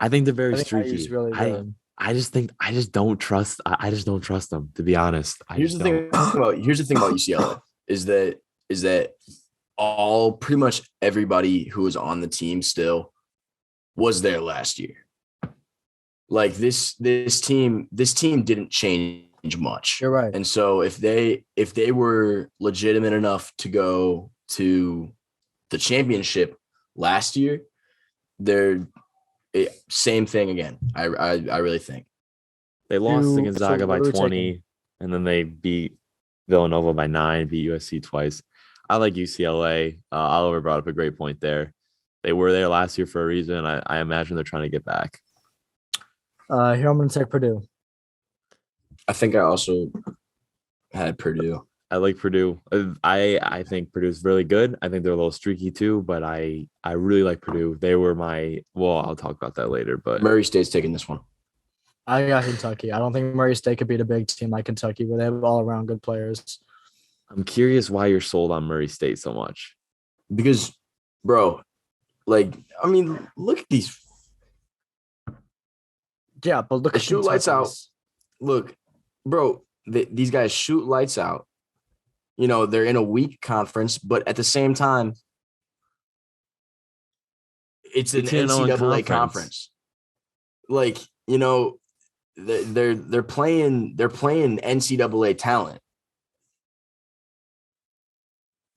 think they're very streaky. Really I just don't trust them, to be honest. Here's the thing about UCLA is that pretty much everybody who was on the team still was there last year. Like this team didn't change much. You're right. And so if they were legitimate enough to go to the championship last year, they're same thing again. I really think they lost to Gonzaga by 20, and then they beat Villanova by 9, beat USC twice. I like UCLA. Oliver brought up a great point there. They were there last year for a reason. I imagine they're trying to get back. Here I'm going to take Purdue. I think I also had Purdue. I like Purdue. I think Purdue's really good. I think they're a little streaky too, but I really like Purdue. They were I'll talk about that later. But Murray State's taking this one. I got Kentucky. I don't think Murray State could beat a big team like Kentucky, where they have all around good players. I'm curious why you're sold on Murray State so much. Because, bro, look at these. Yeah, but look at shoot lights out. Look, bro, these guys shoot lights out. They're in a weak conference, but at the same time, it's an NCAA conference. Like, they're playing NCAA talent.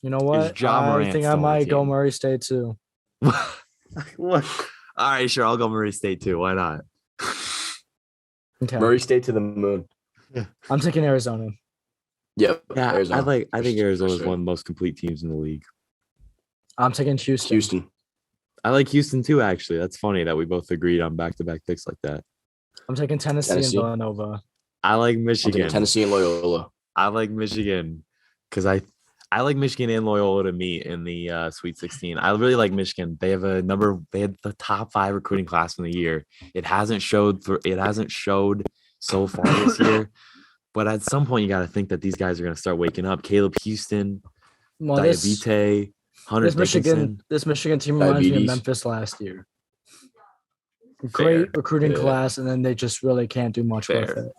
You know what? I think I might go Murray State too. What? All right, sure. I'll go Murray State too. Why not? Okay. Murray State to the moon. Yeah. I'm taking Arizona. Yep. Yeah, Arizona. I think Arizona is one of the most complete teams in the league. I'm taking Houston. I like Houston too, actually. That's funny that we both agreed on back-to-back picks like that. I'm taking Tennessee and Villanova. I like Michigan. I'm taking Tennessee and Loyola. I like Michigan because I like Michigan and Loyola to meet in the Sweet 16. I really like Michigan. They had the top 5 recruiting class in the year. It hasn't showed so far this year, but at some point you got to think that these guys are going to start waking up. Caleb Houston, Diabite, Hunter Dickinson. This Michigan team reminds me of Memphis last year. Great recruiting class, and then they just really can't do much with it.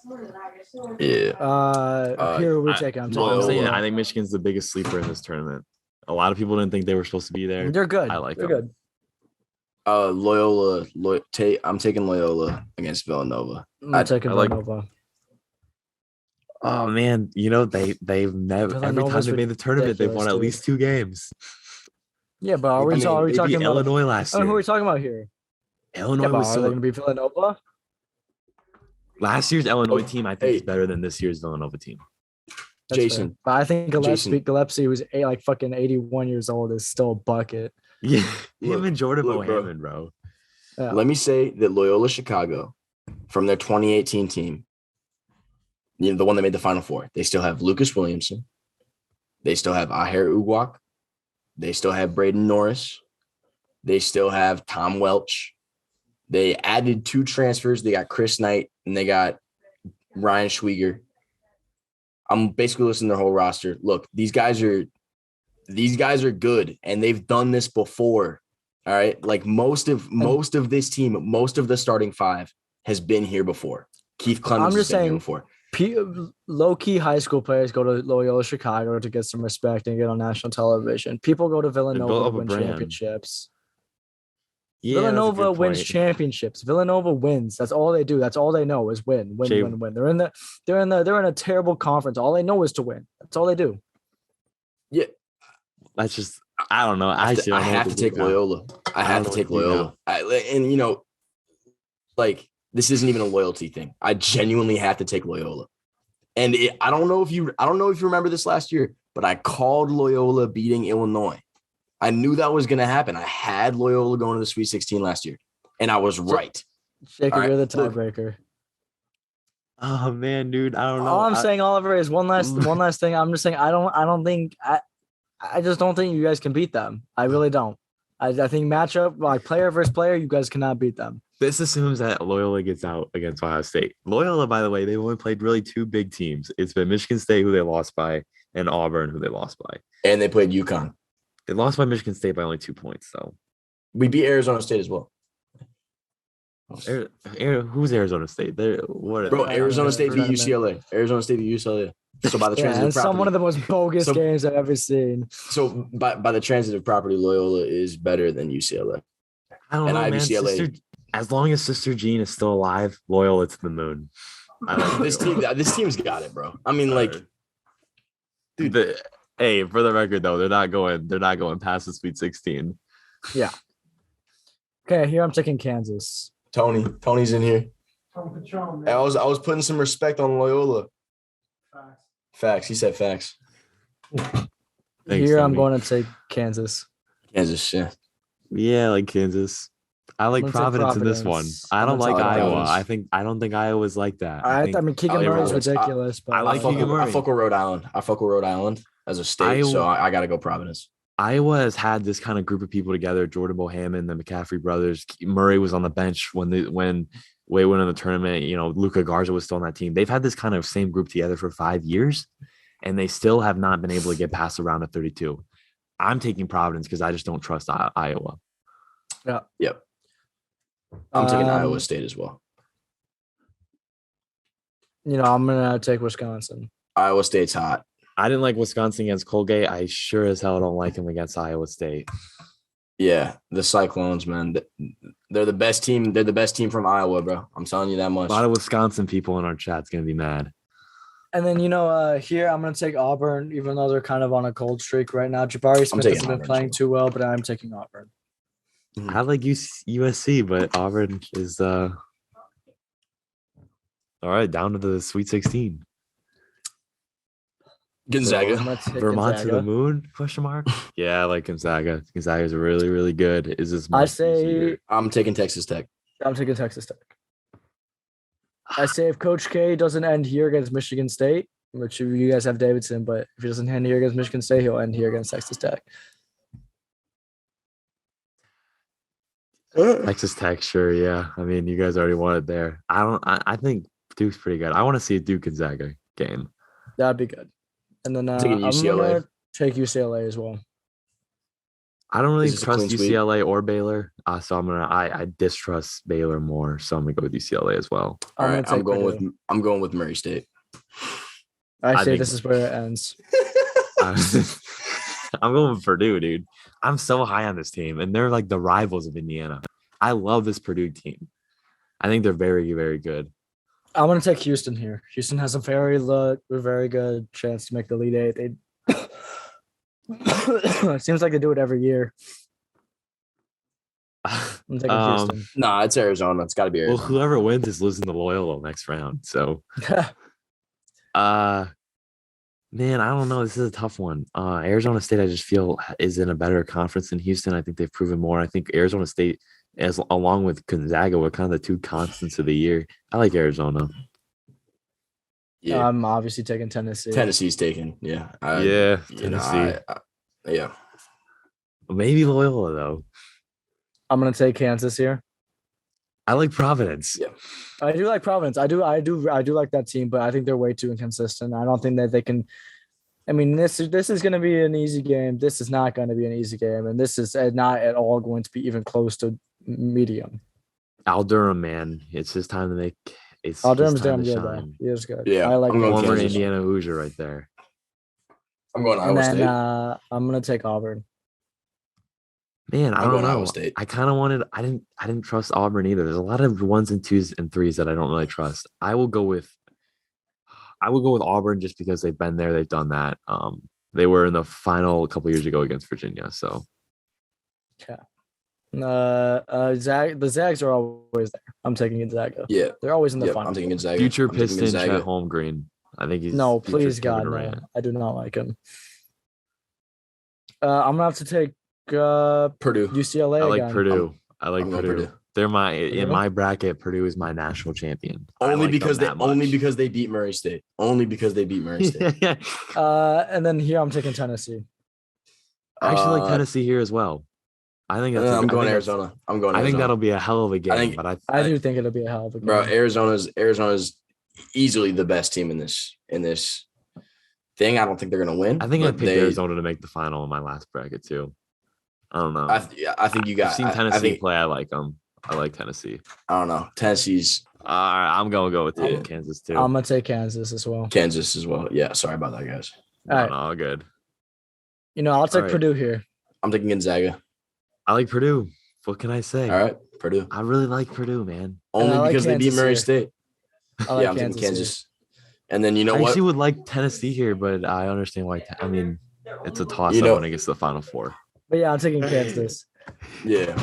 Yeah. Here we're taking. I'm saying I think Michigan's the biggest sleeper in this tournament. A lot of people didn't think they were supposed to be there. They're good. I like them. Good. Loyola. I'm taking Loyola against Villanova. I'm taking I like- Villanova. Oh man, they've never every time Villanova's they made the tournament, they've won at ridiculous, least 2 games. Yeah, but are we I mean, are we They talking beat about Illinois last who are year. we talking about here? Illinois Yeah, but was are they going to be Villanova? last year's Illinois Oh, team. I think is hey. better than this year's Villanova team. That's fair. Jason. But I think Jason. Gillespie, who's like fucking 81 years old, is still a bucket. Yeah, Look, him and Jordan look, bro. Bohannon, bro. Yeah. Let me say that Loyola Chicago, from their 2018 team, the one that made the Final Four, they still have Lucas Williamson. They still have Aher Ugwak. They still have Braden Norris. They still have Tom Welch. They added 2 transfers. They got Chris Knight and they got Ryan Schwieger. I'm basically listening to their whole roster. Look, these guys are good, and they've done this before. All right, like most of this team, most of the starting 5 has been here before. Keith Clemens has been here before. Low-key high school players go to Loyola Chicago to get some respect and get on national television. People go to Villanova to win championships. Yeah, Villanova wins championships. Villanova wins. That's all they do. That's all they know is win. They're in a terrible conference. All they know is to win. That's all they do. Yeah, that's just I don't know. I have to take Loyola. I have to take Loyola. And like this isn't even a loyalty thing. I genuinely have to take Loyola. And I don't know if you remember this last year, but I called Loyola beating Illinois. I knew that was going to happen. I had Loyola going to the Sweet 16 last year, and I was right. Jacob, you're the tiebreaker. Oh man, dude, I don't know. All I'm saying, Oliver, is one last thing. I'm just saying I just don't think you guys can beat them. I really don't. I think matchup, like player versus player, you guys cannot beat them. This assumes that Loyola gets out against Ohio State. Loyola, by the way, they've only played really 2 big teams. It's been Michigan State, who they lost by, and Auburn, who they lost by. And they played UConn. They lost by Michigan State by only 2 points, though. We beat Arizona State as well. Who's Arizona State? Arizona State beat UCLA. Arizona State beat UCLA. So by the transitive property, one of the most bogus games I've ever seen. So by the transitive property, Loyola is better than UCLA. I don't know, man. UCLA. As long as Sister Jean is still alive, Loyola to the moon. This team's got it, bro. I mean, like, dude. Hey, for the record though, they're not going past the Sweet 16. Yeah. Okay, here I'm taking Kansas. Tony's in here. I was putting some respect on Loyola. Facts. He said facts. Thanks, here Tony. I'm going to take Kansas. Kansas, yeah. Yeah, like Kansas. I like Providence in this one. I don't like Iowa. I don't think Iowa's like that. I mean, Keegan Murray's ridiculous, but I like Keegan Murray. I fuck with Rhode Island as a state, so I got to go Providence. Iowa has had this kind of group of people together. Jordan Bohannon, the McCaffrey brothers. Murray was on the bench when Way went in the tournament. Luka Garza was still on that team. They've had this kind of same group together for 5 years, and they still have not been able to get past the round of 32. I'm taking Providence because I just don't trust Iowa. Yeah. Yep. I'm taking Iowa State as well. I'm going to take Wisconsin. Iowa State's hot. I didn't like Wisconsin against Colgate. I sure as hell don't like him against Iowa State. Yeah, the Cyclones, man. They're the best team. They're the best team from Iowa, bro. I'm telling you that much. A lot of Wisconsin people in our chat's going to be mad. And then, here I'm going to take Auburn, even though they're kind of on a cold streak right now. Jabari Smith hasn't been playing too well, but I'm taking Auburn. I like USC, but Auburn is all right, down to the Sweet 16. Gonzaga. Vermont to the moon? Question mark. Yeah, I like Gonzaga. Gonzaga's really, really good. Is this? I'm taking Texas Tech. I'm taking Texas Tech. I say if Coach K doesn't end here against Michigan State, which you guys have Davidson, but if he doesn't end here against Michigan State, he'll end here against Texas Tech. Texas Tech, sure, yeah. I mean, you guys already won it there. I think Duke's pretty good. I want to see a Duke Gonzaga game. That'd be good. And then I'm gonna take UCLA as well. I don't really trust UCLA or Baylor, so I distrust Baylor more. So I'm gonna go with UCLA as well. All right, I'm going with Murray State. I say this is where it ends. I'm going with Purdue, dude. I'm so high on this team, and they're like the rivals of Indiana. I love this Purdue team. I think they're very, very good. I'm gonna take Houston here. Houston has a very good chance to make the Elite Eight. It seems like they do it every year. I'm taking Houston. Nah, it's Arizona. It's got to be Arizona. Well, whoever wins is losing to Loyola next round. So, man, I don't know. This is a tough one. Arizona State, I just feel, is in a better conference than Houston. I think they've proven more. I think Arizona State, along with Gonzaga, were kind of the two constants of the year. I like Arizona. Yeah, I'm obviously taking Tennessee. Tennessee's taken. Yeah. Tennessee. Yeah. Maybe Loyola, though. I'm gonna take Kansas here. I like Providence. Yeah. I do like Providence. I do like that team, but I think they're way too inconsistent. I don't think that they can. I mean, this is going to be an easy game. This is not going to be an easy game, and this is not at all going to be even close to medium. Al Durham, man, it's his time to make. Al Durham's damn good, though. He is good. Yeah, I like former Indiana Hoosier right there. I'm going Iowa State. I'm going to take Auburn. Man, I don't know. Iowa State. I kind of wanted. I didn't trust Auburn either. There's a lot of 1s and 2s and 3s that I don't really trust. I will go with Auburn just because they've been there, they've done that. They were in the final a couple years ago against Virginia. So, yeah. The Zags are always there. I'm taking Gonzaga. Yeah, they're always in the final. I'm taking Gonzaga. Future Piston Chet Holmgren. I think he's no. Please God, no. I do not like him. I'm gonna have to take Purdue. UCLA. I like again. Purdue. I like Purdue. They're in my bracket. Purdue is my national champion. Only because they beat Murray State. Only because they beat Murray State. And then here I'm taking Tennessee. I actually like Tennessee here as well. I think I'm going Arizona. I think that'll be a hell of a game. I do think it'll be a hell of a game. Bro, Arizona's easily the best team in this thing. I don't think they're gonna win. I think I picked Arizona to make the final in my last bracket too. I don't know. I think you got. I've seen Tennessee play. I like them. I like Tennessee. I don't know. Tennessee's. All right, I'm gonna go with Kansas too. I'm gonna take Kansas as well. Kansas as well. Yeah. Sorry about that, guys. All good. I'll take Purdue here. I'm taking Gonzaga. I like Purdue. What can I say? All right, Purdue. I really like Purdue, man. Only because they beat Murray State. I'm taking Kansas. And then I actually would like Tennessee here, but I understand why. I mean, it's a toss-up when it gets to the Final Four. But yeah, I'm taking Kansas. Yeah.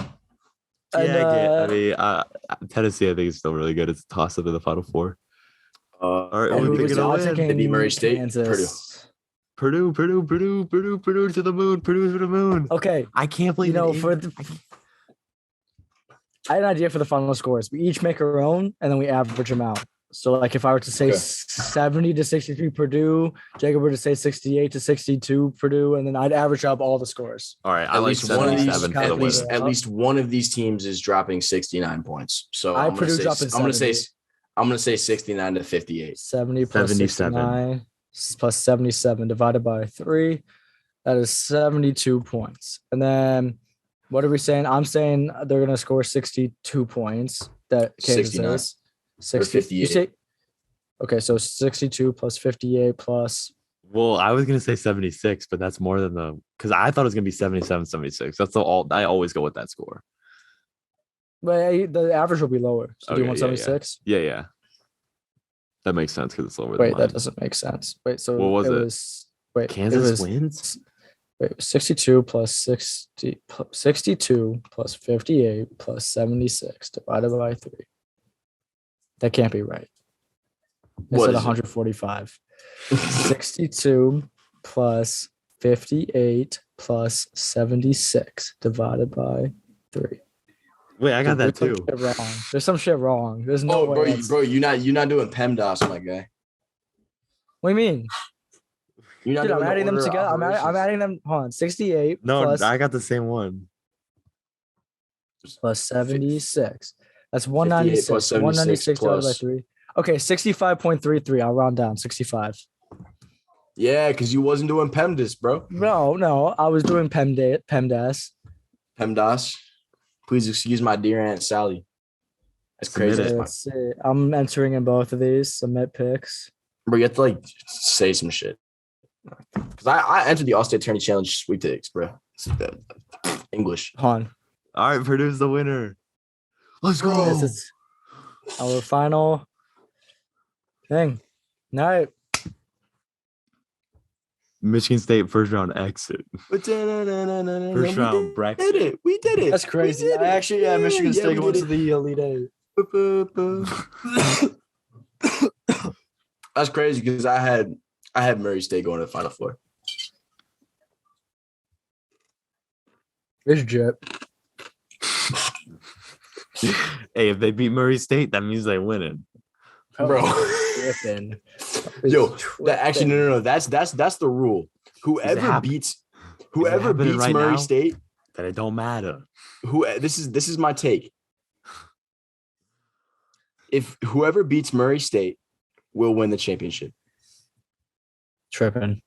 Tennessee, I think is still really good. It's a toss-up in the Final Four. All right, who pick it up? They beat Murray State. Kansas. Purdue to the moon. Purdue to the moon. Okay. I can't believe I had an idea for the final scores. We each make our own, and then we average them out. So, like, if I were to say 70 to 63 Purdue, Jacob were to say 68 to 62 Purdue, and then I'd average up all the scores. All right, at least one of these teams is dropping 69 points. So I'm going to say 69 to 58. 70 plus 69 plus 77 divided by 3. That is 72 points. And then what are we saying? I'm saying they're going to score 62 points. That Kansas is. 58. Okay, so 62 plus 58 plus. Well, I was going to say 76, but that's more than because I thought it was going to be 77, 76. That's I always go with that score. But the average will be lower. So do you want 76? Yeah. That makes sense because it's lower. Wait, that doesn't make sense. Wait, so what was it? Kansas wins? Wait, 62 plus 60, 62 plus 58 plus 76 divided by 3. That can't be right. It's at 145. 62 plus 58 plus 76 divided by 3. Wait, I got that too. There's some shit wrong. There's no way. Bro, you're not doing PEMDAS, my guy. What do you mean? Dude, I'm adding them together. I'm adding them. Hold on. 68. No, plus, I got the same one. Plus 76. That's 196. 196 divided by 3. Okay, 65.33. I'll round down. 65. Yeah, because you wasn't doing PEMDAS, bro. No. I was doing PEMDAS. PEMDAS. Please excuse my dear Aunt Sally. That's crazy. Let's see. I'm entering in both of these. Submit picks. Bro, you have to say some shit. Because I entered the All-State Tourney Challenge sweepstakes, bro. English. Han. All right, Purdue's the winner. Let's go. This is our final thing. All right. Michigan State first round exit. First round bracket. We did it. That's crazy. I actually, Michigan State going to the Elite Eight. That's crazy because I had Murray State going to the Final Four. It's jet. Hey, if they beat Murray State, that means they winning. Bro. Tripping. Yo, no. That's the rule. Whoever beats right Murray now? State, That it don't matter. this is my take. If whoever beats Murray State will win the championship. Tripping.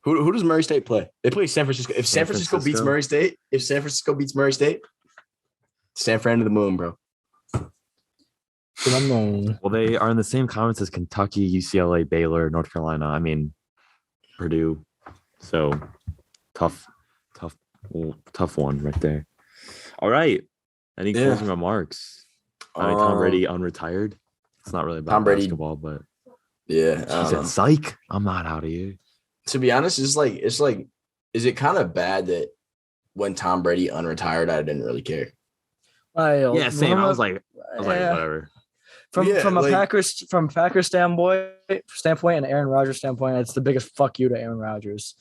Who does Murray State play? They play San Francisco. If San Francisco beats Murray State, San Fran to the moon, bro. Well, they are in the same conference as Kentucky, UCLA, Baylor, North Carolina. I mean, Purdue. So tough one right there. All right. Any closing remarks? I mean, Tom Brady unretired. It's not really about Tom Brady, basketball, but yeah. He said, "Psych, I'm not out of here." To be honest, it's like, is it kind of bad that when Tom Brady unretired, I didn't really care? Yeah, same. I was like, whatever. From a Packers standpoint and Aaron Rodgers standpoint, it's the biggest fuck you to Aaron Rodgers.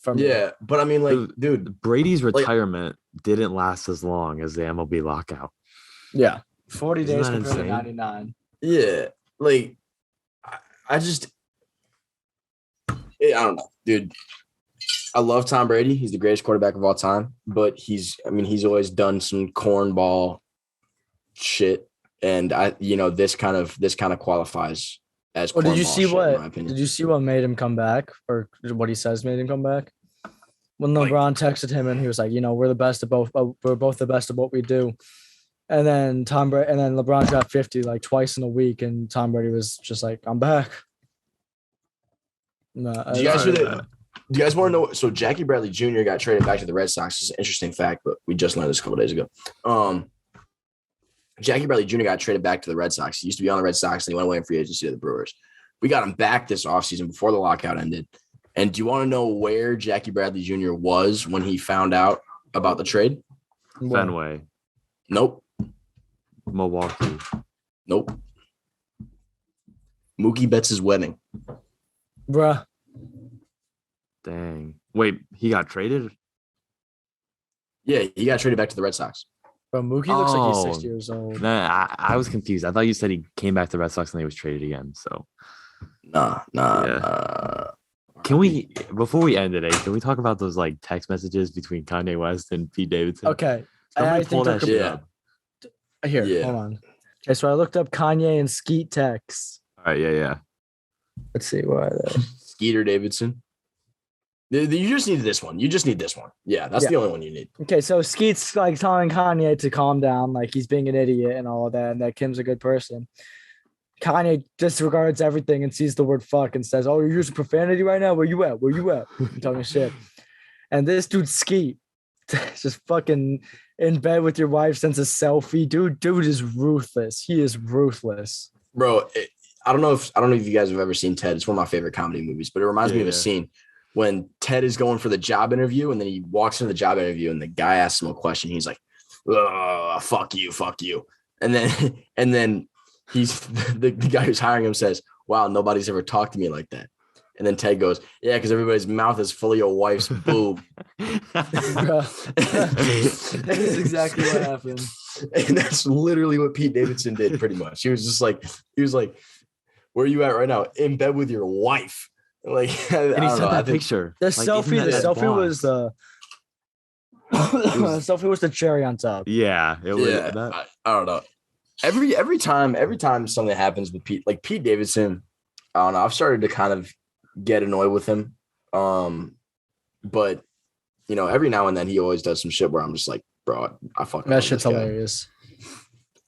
But I mean, dude, Brady's retirement didn't last as long as the MLB lockout. Yeah, 40 days Isn't that compared to insane? 99. Yeah, I don't know, dude. I love Tom Brady. He's the greatest quarterback of all time, but he's always done some cornball shit, and this kind of qualifies as. Well, cornball did you see shit, what? in my opinion. Did you see what made him come back, or what he says made him come back? When LeBron texted him and he was like, we're the best of both. We're both the best of what we do. And then LeBron dropped 50 like twice in a week, and Tom Brady was just like, "I'm back." No, do you guys want to know? So Jackie Bradley Jr. got traded back to the Red Sox. It's an interesting fact, but we just learned this a couple days ago. Jackie Bradley Jr. got traded back to the Red Sox. He used to be on the Red Sox, and he went away in free agency to the Brewers. We got him back this offseason before the lockout ended. And do you want to know where Jackie Bradley Jr. was when he found out about the trade? Fenway. Nope. Milwaukee. Nope. Mookie Betts' wedding. Bruh. Dang. Wait, he got traded? Yeah, he got traded back to the Red Sox. Bro, Mookie looks like he's 60 years old. Nah, I was confused. I thought you said he came back to the Red Sox and he was traded again. So Nah. Can we, before we end today, can we talk about those text messages between Kanye West and Pete Davidson? Okay. Somebody I pull think that shit up. Here, hold on. Okay, so I looked up Kanye and Skeet texts. All right, yeah. Let's see, what are they? Skeeter Davidson. You just need this one. Yeah, that's the only one you need. Okay, so Skeet's telling Kanye to calm down, he's being an idiot and all of that, and that Kim's a good person. Kanye disregards everything and sees the word fuck and says, "Oh, you're using profanity right now? Where you at? I'm talking shit." And this dude Skeet just fucking in bed with your wife, sends a selfie. Dude is ruthless. He is ruthless. Bro, I don't know if you guys have ever seen Ted. It's one of my favorite comedy movies, but it reminds me of a scene when Ted is going for the job interview, and then he walks into the job interview, and the guy asks him a question. He's like, fuck you. And then he's the guy who's hiring him says, "Wow, nobody's ever talked to me like that." And then Ted goes, "Yeah, because everybody's mouth is full of your wife's boob." That is exactly what happened. And that's literally what Pete Davidson did pretty much. He was like, "Where are you at right now? In bed with your wife." And he sent that picture. The selfie was the selfie was the cherry on top. Yeah. It was I don't know. Every time something happens with Pete Davidson, I don't know. I've started to kind of get annoyed with him. But every now and then he always does some shit where I'm just like, bro, I fucking that shit's hilarious.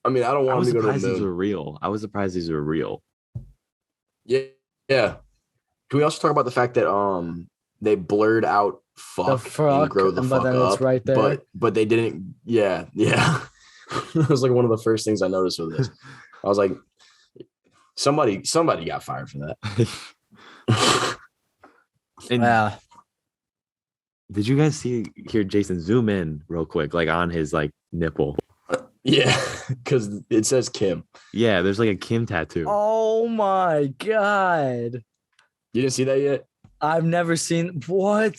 I mean, I don't want him to go to the moon. I was surprised these were real. Yeah. Can we also talk about the fact that they blurred out fuck and grow the fuck then up, it's right there. but they didn't. Yeah. It was like one of the first things I noticed with this. I was like, somebody got fired for that. And Yeah. did you guys hear Jaisen zoom in real quick, like on his like nipple? Yeah, because it says Kim. Yeah, there's like a Kim tattoo. Oh my God. You didn't see that yet? I've never seen what?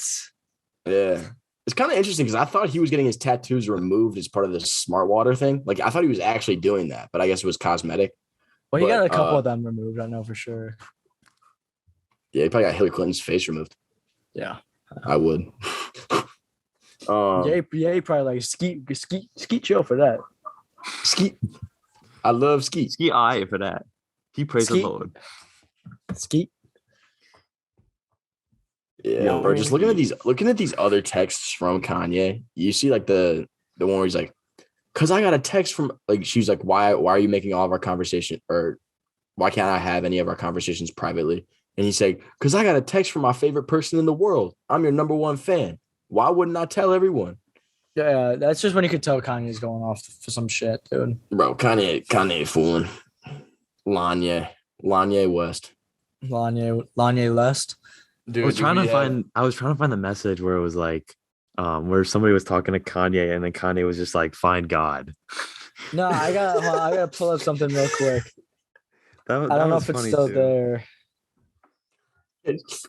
Yeah. It's kind of interesting because I thought he was getting his tattoos removed as part of the smart water thing. Like I thought he was actually doing that, but I guess it was cosmetic. Well, he got a couple of them removed, I know for sure. Yeah, he probably got Hillary Clinton's face removed. Yeah. I would. Yay, probably like skeet chill for that. Skeet. I love Skeet. Ski eye for that. He prays the Lord. Skeet. Yeah, bro. Just looking at these other texts from Kanye, you see like the one where he's like, "Cause I got a text from like she's like, why are you making all of our conversation or why can't I have any of our conversations privately?" And he's like, "Cause I got a text from my favorite person in the world. I'm your number one fan. Why wouldn't I tell everyone?" Yeah, that's just when you could tell Kanye's going off for some shit, dude. Bro, Kanye fooling. Kanye West. Kanye Lest. Dude, I was trying to find the message where it was like, where somebody was talking to Kanye and then Kanye was just like, "Find God." No, I gotta pull up something real quick. I don't know if it's still there.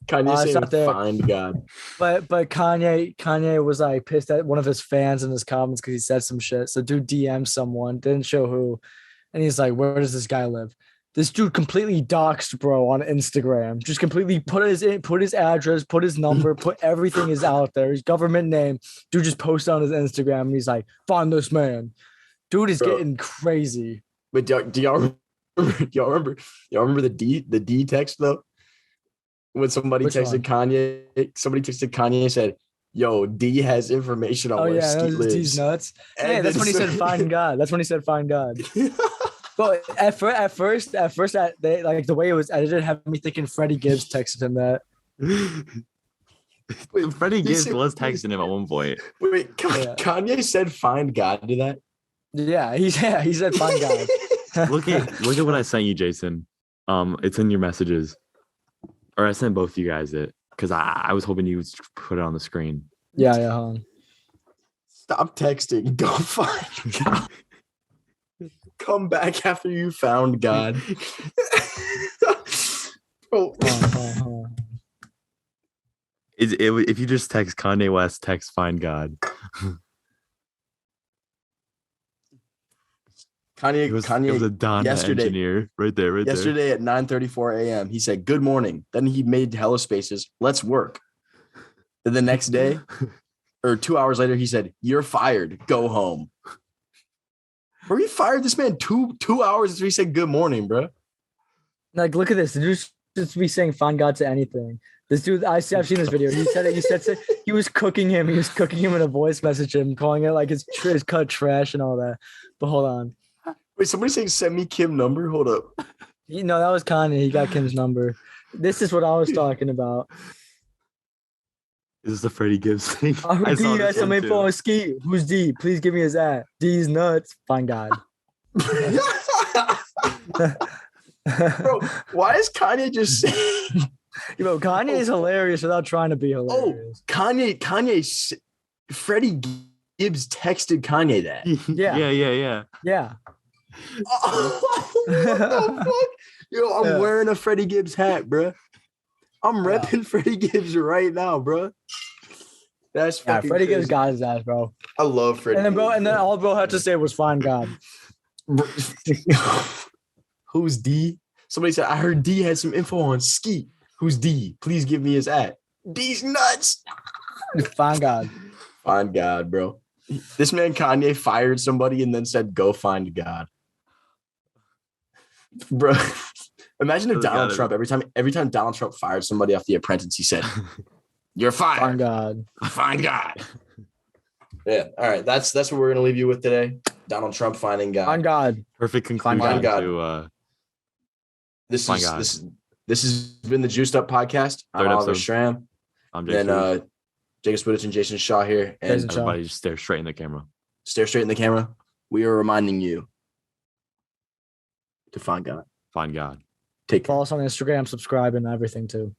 Kanye saying find God. But Kanye was like pissed at one of his fans in his comments because he said some shit. So dude DM'd someone, didn't show who, and he's like, "Where does this guy live?" This dude completely doxed bro on Instagram. Just completely put his address, put his number, put everything is out there. His government name. Dude just posted on his Instagram and he's like, "Find this man." Dude is getting crazy. But do y'all remember the D text though? When somebody texted Kanye and said, "Yo, D has information on where Skeet lives." D's nuts. Yeah, that's when he said find God. That's when he said find God. But at first, they like the way it was edited had me thinking Freddie Gibbs texted him that. Wait, Freddie Gibbs was texting him at one point. Wait, Kanye said find God to that? Yeah, he said find God. Look at what I sent you, Jaisen. It's in your messages. Or I sent both of you guys it because I was hoping you would put it on the screen. Yeah, hold on. Stop texting. Go find God. Come back after you found God. Hold on. If you just text Kanye West, text find God. Kanye was a Donna engineer right there. Yesterday at 9:34 a.m. he said, "Good morning." Then he made hella spaces. "Let's work." Then the next day, or 2 hours later, he said, "You're fired. Go home." Bro, he fired this man two hours after he said good morning, bro. Like, look at this. The dude just be saying find God to anything. This dude, I've seen this video. He said he was cooking him. He was cooking him in a voice message, him calling it like his cut trash and all that. But hold on. Wait, somebody saying send me Kim number? Hold up. That was Kanye. He got Kim's number. This is what I was talking about. Is this the Freddie Gibbs thing? I D has some info on Skeet. Who's D? Please give me his ad. D's nuts. Find God. Bro, why is Kanye just saying? Kanye is hilarious without trying to be hilarious. Oh, Kanye, Freddie Gibbs texted Kanye that. Yeah. Oh, what the fuck? Yo, I'm wearing a Freddie Gibbs hat, bro. I'm repping Freddie Gibbs right now, bro. That's fucking Freddie crazy. Gibbs got his ass, bro. I love Freddie. And then all bro had to say was find God. Who's D? Somebody said, "I heard D had some info on Skeet." Who's D? Please give me his at. D's nuts. Find God. Find God, bro. This man Kanye fired somebody and then said, "Go find God." Bro, imagine if Donald Trump, every time Donald Trump fired somebody off The Apprentice, he said, "You're fired. Find God. Find God." Yeah. All right. That's what we're gonna leave you with today. Donald Trump finding God. Find God. Perfect conclusion God. to This is this has been the Juiced Up Podcast. I'm Third Oliver episode. Schramm. I'm Jason. Then Jacob Spudich and Jason Shaw here. And Jason Shaw. Everybody just stare straight in the camera. Stare straight in the camera. We are reminding you to find God. Find God. Take care. Follow us on Instagram, subscribe, and everything too.